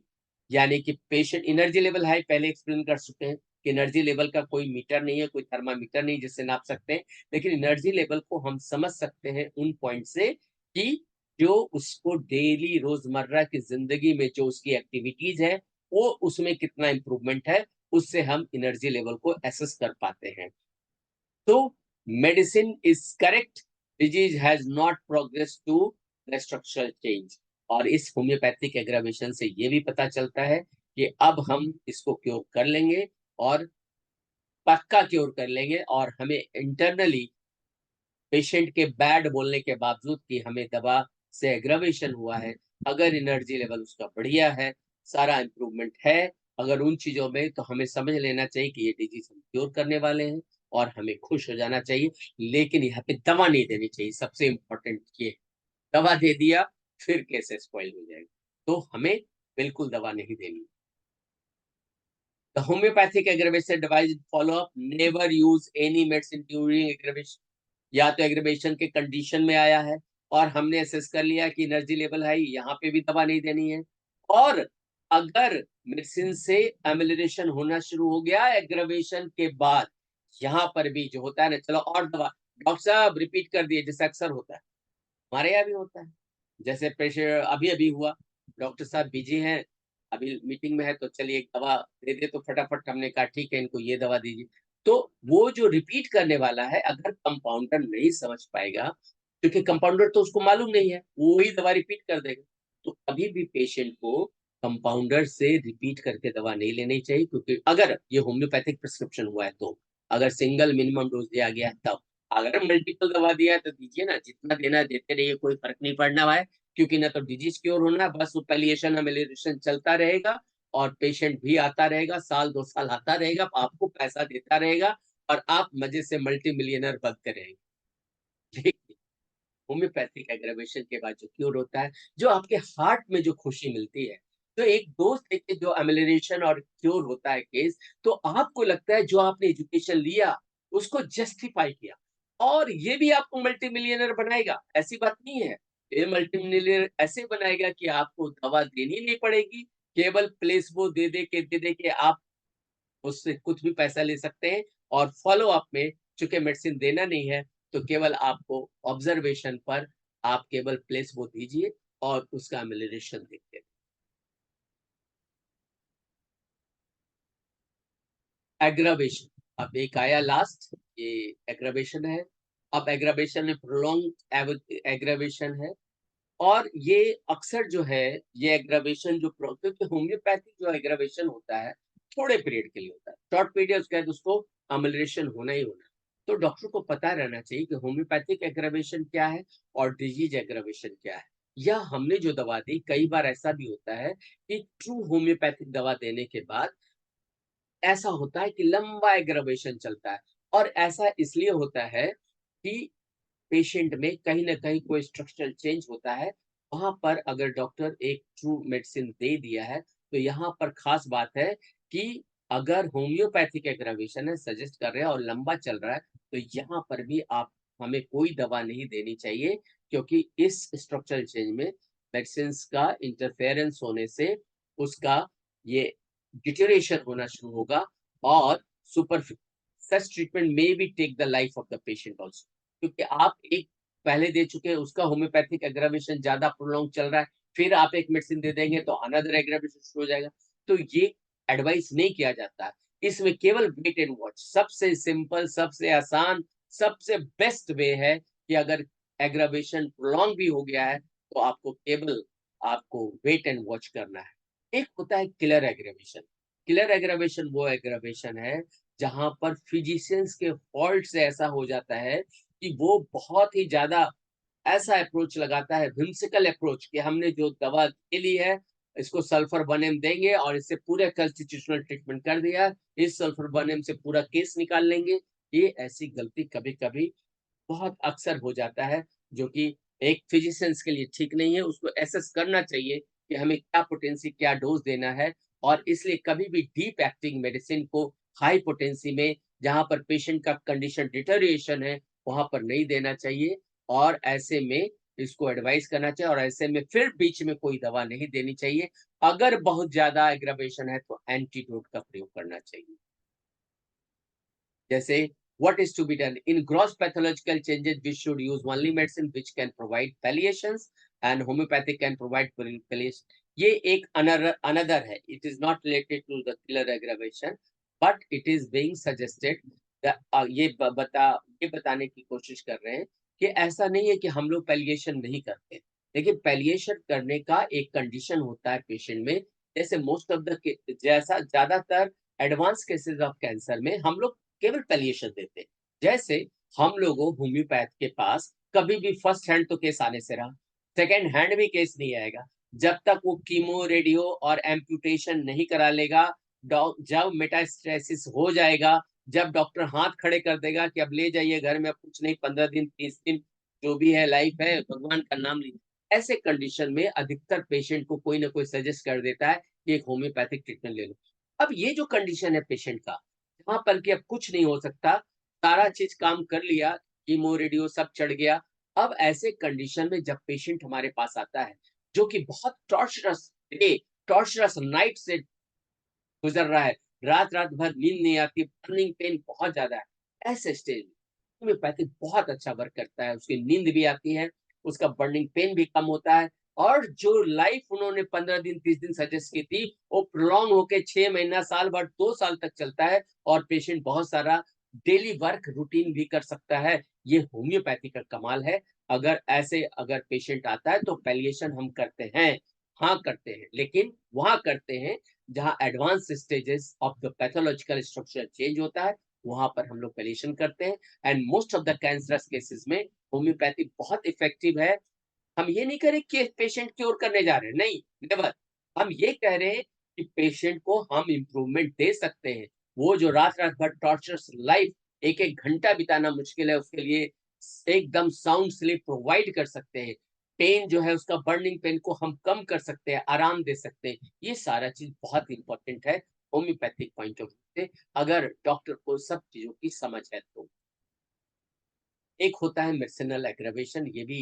यानी कि पेशेंट एनर्जी लेवल हाई पहले एक्सप्लेन कर चुके हैं कि एनर्जी लेवल का कोई मीटर नहीं है, कोई थर्मामीटर नहीं जिससे नाप सकते हैं, लेकिन एनर्जी लेवल को हम समझ सकते हैं उन पॉइंट से कि जो उसको डेली रोजमर्रा की जिंदगी में जो उसकी एक्टिविटीज है वो उसमें कितना इंप्रूवमेंट है, उससे हम एनर्जी लेवल को एसेस कर पाते हैं। तो medicine is correct, disease has not progress to the structural change. और इस होम्योपैथिक एग्रावेशन से ये भी पता चलता है कि अब हम इसको क्योर कर लेंगे और पक्का क्योर कर लेंगे, और हमें इंटरनली पेशेंट के बैड बोलने के बावजूद कि हमें दवा से एग्रावेशन हुआ है, अगर एनर्जी लेवल उसका बढ़िया है, सारा इंप्रूवमेंट है अगर उन चीजों में, तो हमें समझ लेना चाहिए कि ये डिजीज हम क्योर करने वाले हैं और हमें खुश हो जाना चाहिए। लेकिन यहाँ पे दवा नहीं देनी चाहिए, सबसे इम्पोर्टेंट ये। दवा दे दिया फिर कैसे स्पॉइल हो जाएगा, तो हमें बिल्कुल दवा नहीं देनी। The homeopathic aggravation device follow up, never use any medicine during aggravation। या तो एग्रीवेशन के कंडीशन में आया है और हमने असेस कर लिया कि एनर्जी लेवल है, यहाँ पे भी दवा नहीं देनी है। और अगर मेडिसिन से एमिलिनेशन होना शुरू हो गया एग्रीवेशन के बाद, यहाँ पर भी जो होता है ना, चलो और दवा डॉक्टर साहब रिपीट कर दिए, जैसे अक्सर होता है हमारे यहाँ भी होता है। जैसे पेशेंट अभी अभी हुआ, डॉक्टर साहब बिजी हैं, अभी मीटिंग में है, तो चलिए एक दवा दे दे, तो फटाफट हमने कहा ठीक है इनको ये दवा दीजिए। तो वो जो रिपीट करने वाला है, अगर कंपाउंडर नहीं समझ पाएगा, क्योंकि कंपाउंडर तो उसको मालूम नहीं है, वो वही दवा रिपीट कर देगा। तो कभी भी पेशेंट को कंपाउंडर से रिपीट करके दवा नहीं लेनी चाहिए, क्योंकि अगर ये होम्योपैथिक प्रिस्क्रिप्शन हुआ है तो, अगर सिंगल मिनिमम डोज दिया गया है तब। अगर मल्टीपल दवा दिया है तो दीजिए ना, जितना देना है देते रहिए, कोई फर्क नहीं पड़ना है, क्योंकि ना तो डिजीज क्योर होना है, बस पैलिएशन एमेलिएशन चलता रहेगा और पेशेंट भी आता रहेगा, साल 2 साल आता रहेगा, आपको पैसा देता रहेगा और आप मजे से मल्टी मिलियनर बनते रहेंगे। लेकिन होम्योपैथिक एग्रावेशन के बाद जो क्योर होता है, जो आपके हार्ट में जो खुशी मिलती है, तो एक डोज देके जो एमेलिएशन और क्योर होता है केस, तो आपको लगता है जो आपने एजुकेशन लिया उसको जस्टिफाई किया, और ये भी आपको मल्टी मिलियनर बनाएगा, ऐसी बात नहीं है। ये मल्टी मिलियनर ऐसे बनाएगा कि आपको दवा देनी नहीं पड़ेगी, केवल प्लेसबो दे दे के आप उससे कुछ भी पैसा ले सकते हैं। और फॉलो अप में चूंकि मेडिसिन देना नहीं है, तो केवल आपको ऑब्जर्वेशन पर आप केवल प्लेसबो दीजिए और उसका एमिलिएशन देखिए। एग्रावेशन, अब एक आया लास्ट, ये एग्रावेशन है। अब एग्रावेशन में प्रोलॉन्ग एग्रावेशन है, और ये अक्सर जो है, ये एग्रावेशन जो क्योंकि होम्योपैथिक जो एग्रावेशन होता है थोड़े पीरियड के लिए होता है, शॉर्ट पीरियड, उसके बाद उसको अमलरेशन होना ही होना है। तो डॉक्टर को पता रहना चाहिए कि होम्योपैथिक एग्रावेशन क्या है और डिजीज एग्रावेशन क्या है। या हमने जो दवा दी, कई बार ऐसा भी होता है कि ट्रू होम्योपैथिक दवा देने के बाद ऐसा होता है कि लंबा एग्रावेशन चलता है, और ऐसा इसलिए होता है कि पेशेंट में कहीं ना कहीं कोई स्ट्रक्चरल चेंज होता है वहां पर अगर डॉक्टर एक ट्रू मेडिसिन दे दिया है, तो यहाँ पर खास बात है कि अगर होम्योपैथिक एग्रावेशन है, सजेस्ट कर रहे हैं और लंबा चल रहा है, तो यहाँ पर भी आप हमें कोई दवा नहीं देनी चाहिए, क्योंकि इस स्ट्रक्चरल चेंज में मेडिसिन का इंटरफेरेंस होने से उसका ये डिटेरियोरेशन होना शुरू होगा और super such treatment may be take the life of the patient also, क्योंकि आप एक पहले दे चुके हैं, उसका होम्योपैथिक एग्रावेशन ज्यादा प्रोलॉन्ग चल रहा है, फिर आप एक मेडिसिन दे देंगे तो अनदर एग्रावेशन शुरू हो जाएगा। तो ये एडवाइस नहीं किया जाता है। इसमें केवल वेट एंड वॉच सबसे सिंपल, सबसे आसान, सबसे बेस्ट वे है कि अगर एग्रावेशन प्रोलॉन्ग भी हो गया है तो आपको केवल आपको वेट एंड वॉच करना है। एक होता है किलर एग्रावेशन। किलर एग्रावेशन वो एग्रावेशन है जहां पर फिजिशियंस के फॉल्ट से ऐसा हो जाता है कि वो बहुत ही ज्यादा ऐसा अप्रोच लगाता है, व्हिम्सिकल अप्रोच, कि हमने जो दवा ले ली है इसको सल्फर बनेम देंगे और इससे पूरे कॉन्स्टिट्यूशनल ट्रीटमेंट कर दिया, इस सल्फर बनेम से पूरा केस निकाल लेंगे। ये ऐसी गलती कभी कभी बहुत अक्सर हो जाता है, जो कि एक फिजिशियंस के लिए ठीक नहीं है। उसको एसेस करना चाहिए कि हमें क्या पोटेंसी, क्या डोज देना है, और इसलिए कभी भी डीप एक्टिंग मेडिसिन को हाई पोटेंसी में, जहां पर पेशेंट का कंडीशन डिटेरियोरेशन है, वहां पर नहीं देना चाहिए। और ऐसे में इसको एडवाइस करना चाहिए, और ऐसे में फिर बीच में कोई दवा नहीं देनी चाहिए। अगर बहुत ज्यादा एग्रावेशन है तो एंटीडोट का प्रयोग करना चाहिए। जैसे what is to be done in gross pathological changes, we should use only medicine which can provide palliations, and homeopathic can provide palliation. ये एक another है, it is not related to the killer aggravation, but it is being suggested ये बताने की कोशिश कर रहे हैं कि ऐसा नहीं है कि हम लोग पैलिएशन नहीं करते, लेकिन पैलिएशन करने का एक कंडीशन होता है पेशेंट में। जैसे मोस्ट ऑफ द जैसा ज्यादातर एडवांस केसेस ऑफ कैंसर में हम लोग केवल पैलिएशन देते हैं। जैसे हम लोगों होम्योपैथ के पास कभी भी फर्स्ट हैंड तो केस आने से रहा, सेकेंड हैंड भी केस नहीं आएगा जब तक वो कीमो, रेडियो और एम्पुटेशन नहीं करा लेगा। जब मेटास्टेसिस हो जाएगा, जब डॉक्टर हाथ खड़े कर देगा कि अब ले जाइए घर में, अब कुछ नहीं, 15 दिन 30 दिन जो भी है, लाइफ है, भगवान का नाम लीजिए, ऐसे कंडीशन में अधिकतर पेशेंट को कोई ना कोई सजेस्ट कर देता है कि एक होम्योपैथिक ट्रीटमेंट ले लो। अब ये जो कंडीशन है पेशेंट का, जहां पर कि अब कुछ नहीं हो सकता, सारा चीज काम कर लिया, कीमो, रेडियो सब चढ़ गया, अब ऐसे कंडीशन में जब पेशेंट हमारे पास आता है जो कि बहुत टॉर्चरस डे, टॉर्चरस नाइट से गुजर रहा है, रात रात भर नींद नहीं आती, बर्निंग पेन बहुत ज्यादा है, ऐसे स्टेज में होम्योपैथिक बहुत अच्छा वर्क करता है। उसकी नींद भी आती है, उसका बर्निंग पेन भी कम होता है, और जो लाइफ उन्होंने 15 दिन 30 दिन सजेस्ट की थी, वो प्रोलॉन्ग होके 6 महीना, साल भर, 2 साल तक चलता है, और पेशेंट बहुत सारा डेली वर्क रूटीन भी कर सकता है। ये होम्योपैथी का कमाल है। अगर पेशेंट आता है तो पैलिएशन हम करते हैं, हाँ करते हैं, लेकिन वहां करते हैं जहां advance stages of the pathological structure change होता है, वहां पर हम लोग पैलिएशन करते हैं। And most of the cancerous cases में होम्योपैथी बहुत इफेक्टिव है। हम ये नहीं कह रहे कि पेशेंट क्योर करने जा रहे हैं, नहीं, नेवर। हम ये कह रहे हैं कि पेशेंट को हम इम्प्रूवमेंट दे सकते हैं। वो जो रात रात भर टॉर्चरस लाइफ, एक एक घंटा बिताना मुश्किल है, उसके लिए एकदम साउंड स्लीप प्रोवाइड कर सकते हैं। पेन जो है, उसका बर्निंग पेन को हम कम कर सकते हैं, आराम दे सकते हैं। ये सारा चीज बहुत इंपॉर्टेंट है होम्योपैथिक पॉइंट ऑफ व्यू से, अगर डॉक्टर को सब चीजों की समझ है तो। एक होता है मेडिसिनल एग्रावेशन, ये भी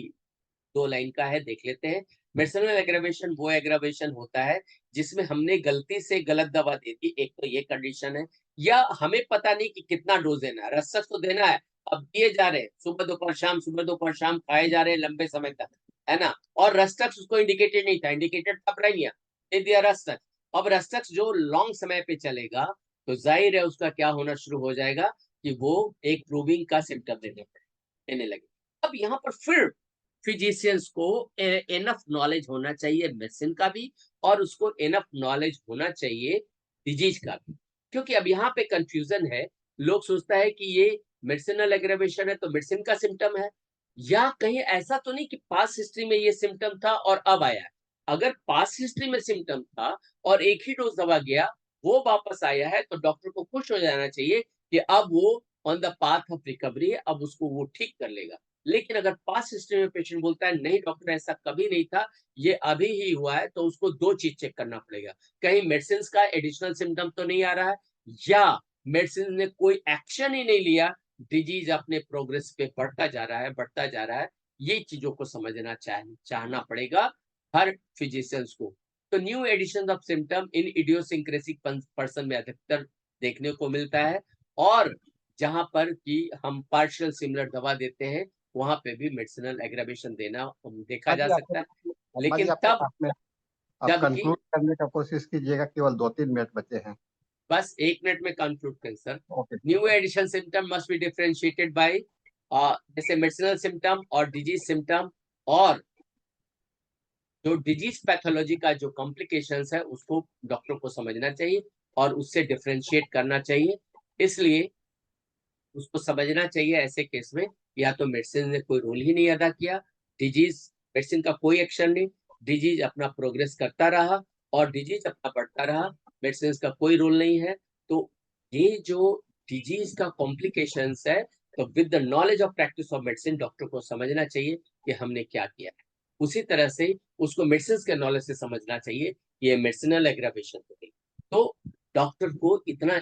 2 लाइन का है, देख लेते हैं। मेडिसिनल एग्रावेशन वो एग्रावेशन होता है जिसमें हमने गलती से गलत दवा दे दी, एक तो ये कंडीशन है, या हमें पता नहीं कि कितना डोज देना है, रसक तो देना है, अब दिए जा रहे हैं सुबह दोपहर शाम, सुबह दोपहर शाम, खाए जा रहे हैं लंबे समय तक, है ना। और रस्टक्स उसको इंडिकेटेड नहीं था, इंडिकेटेड था ब्राइनिया, दे दिया रस्टक्स। अब रस्टक्स जो लॉन्ग समय पे चलेगा, तो जाहिर है उसका क्या होना शुरू हो जाएगा कि वो एक प्रूविंग का सिम्टम देने लगे। अब यहाँ पर फिर फिजिशियंस को एनफ नॉलेज होना चाहिए मेडिसिन का भी, और उसको एनफ नॉलेज होना चाहिए डिजीज का भी, क्योंकि अब यहाँ पे कंफ्यूजन है। लोग सोचता है कि ये मेडिसिनल एग्रावेशन है तो मेडिसिन का सिम्टम है, या कहीं ऐसा तो नहीं कि पास्ट हिस्ट्री में ये सिम्टम था और अब आया है। अगर पास्ट हिस्ट्री में सिम्टम था और एक ही डोज दवा गया, वो वापस आया है, तो डॉक्टर को खुश हो जाना चाहिए कि अब वो on the path of recovery है, अब उसको वो ठीक कर लेगा। लेकिन अगर पास्ट हिस्ट्री में पेशेंट बोलता है नहीं डॉक्टर ऐसा कभी नहीं था, ये अभी ही हुआ है, तो उसको 2 चीज चेक करना पड़ेगा। कहीं मेडिसिन का एडिशनल सिम्टम तो नहीं आ रहा है, या मेडिसिन ने कोई एक्शन ही नहीं लिया, डिजीज अपने प्रोग्रेस पे बढ़ता जा रहा है। ये चीजों को समझना चाहना पड़ेगा हर फिजिशियंस को। तो new addition of symptom in idiosyncratic person में अधिकतर देखने को मिलता है, और जहां पर कि हम पार्शियल सिमिलर दवा देते हैं, वहां पे भी मेडिसिनल एग्रावेशन देना देखा जा सकता है। वर्मा जी, लेकिन आपके तब पास में आप जबकि कंक्लूड करने का कोशिश कीजिएगा, केवल 2-3 मिनट बचे हैं। बस 1 मिनट में कंक्लूड करें sir. Okay. New addition symptom must be differentiated by जैसे मेडिसिनल सिम्टम और डिजीज सिम्टम, और जो डिजीज पैथोलॉजी का जो कॉम्प्लिकेशंस है उसको डॉक्टर को समझना चाहिए और उससे डिफरेंशिएट करना चाहिए। इसलिए उसको समझना चाहिए ऐसे केस में या तो मेडिसिन ने कोई रोल ही नहीं अदा किया, डिजीज मेडिसिन का कोई एक्शन नहीं, डिजीज अपना प्रोग्रेस करता रहा और डिजीज अपना बढ़ता रहा, मेडिसिन का कोई रोल नहीं है। तो ये जो डिजीज का कॉम्प्लिकेशंस है, तो with the knowledge of practice of medicine doctor को समझना चाहिए कि हमने क्या किया है। उसी तरह से उसको मेडिसिन के नॉलेज से समझना चाहिए कि ये मेडिसिनल एग्रावेशन हो गई। तो डॉक्टर को इतना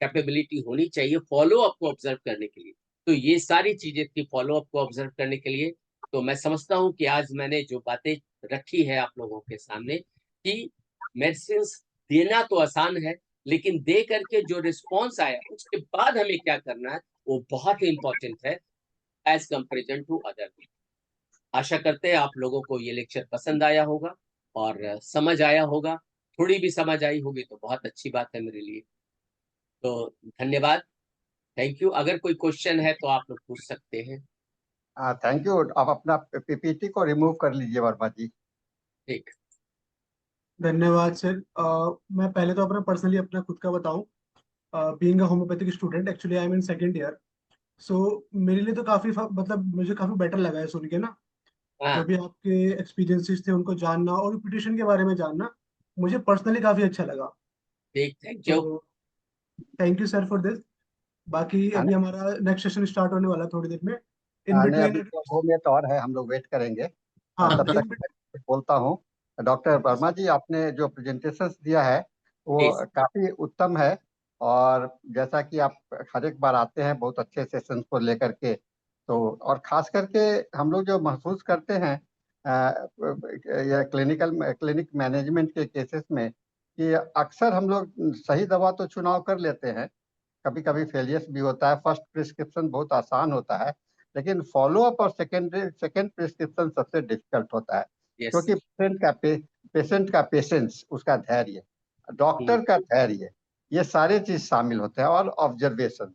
कैपेबिलिटी होनी चाहिए फॉलो अप को ऑब्जर्व करने के लिए। तो ये सारी चीजें थी फॉलो अप को ऑब्जर्व करने के लिए। तो मैं समझता हूँ कि आज मैंने जो बातें रखी है आप लोगों के सामने कि मेडिसिन देना तो आसान है, लेकिन दे करके जो रिस्पॉन्स आया उसके बाद हमें क्या करना है वो बहुत ही इंपॉर्टेंट है एज कंपेरिजन टू अदर। आशा करते हैं आप लोगों को ये लेक्चर पसंद आया होगा और समझ आया होगा। थोड़ी भी समझ आई होगी तो बहुत अच्छी बात है मेरे लिए। तो धन्यवाद, थैंक यू। अगर कोई क्वेश्चन है तो आप लोग पूछ सकते हैं। Thank you. आप अपना पीपीटी को रिमूव कर लीजिए वर्मा जी। ठीक। धन्यवाद सर। मैं पहले तो अपना पर्सनली अपना खुद का बताऊं। Being a homoeopathic student, actually I am in second year. So मेरे लिए तो काफी मतलब मुझे काफी बेटर लगा है सुन के ना। जो हाँ भी आपके एक्सपीरियंसेस थे उनको जानना और रिपीटेशन के बारे में जानना मुझे पर्सनली काफी अच्छा लगा। ठीक, थैंक यू। तो thank you sir for this. बाकी हाँ, अभी हमारा नेक्स्ट सेशन स्टार्ट होने वाला है थोड़ी देर में। इन नहीं, अभी बिटवीन। तो 2 मिनट और है, हम लोग वेट करेंगे। हाँ, तब तक मैं बोलता हूँ, डॉक्टर वर्मा जी, आपने जो प्रेजेंटेशन दिया है वो प्लीज। काफी उत्तम है। और जैसा कि आप हर एक बार आते हैं बहुत अच्छे सेशंस को लेकर के, तो और खास करके हम लोग जो महसूस करते हैं या क्लिनिक मैनेजमेंट के केसेस में, कि अक्सर हम लोग सही दवा तो चुनाव कर लेते हैं, कभी कभी फेलियर्स भी होता है, फर्स्ट प्रिस्क्रिप्शन बहुत आसान होता है, लेकिन फॉलो अप और सेकेंड प्रिस्क्रिप्शन सबसे डिफिकल्ट होता है। यस क्योंकि सर। पेशेंट का पेशेंस, उसका धैर्य, डॉक्टर का धैर्य, ये सारे चीज शामिल होते हैं, और ऑब्जर्वेशन।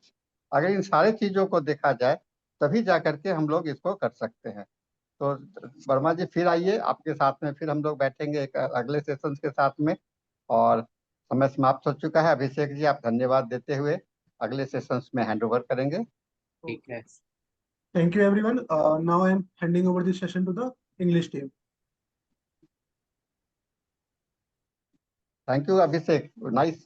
अगर इन सारे चीजों को देखा जाए तभी जा करके हम लोग इसको कर सकते हैं। तो वर्मा जी, फिर आइए, आपके साथ में फिर हम लोग बैठेंगे एक अगले सेशन के साथ में। और समय समाप्त हो चुका है। अभिषेक जी, आप धन्यवाद देते हुए अगले सेशंस में हैंड ओवर करेंगे। ठीक है। Thank you everyone. Now I am handing over this session to the English team. Thank you Abhishek, nice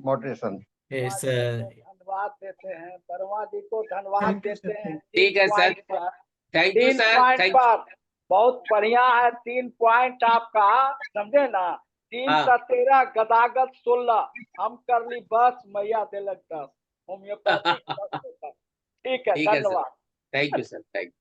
moderation. Yes धन्यवाद देते हैं, वर्मा जी को धन्यवाद थैंक यू सर। देते हैं। ठीक है सर, 3 पॉइंट पर, thank you 3 sir, point thank. पर बहुत बढ़िया है। 3 पॉइंट आपका, समझे ना। 3 हाँ का 13, गदागद 16, हम कर ली बस, मैया दिलक 10, होम्योपैथिक 10 से 10। ठीक है, ठीक है सर, धन्यवाद। Thank you sir, thank you.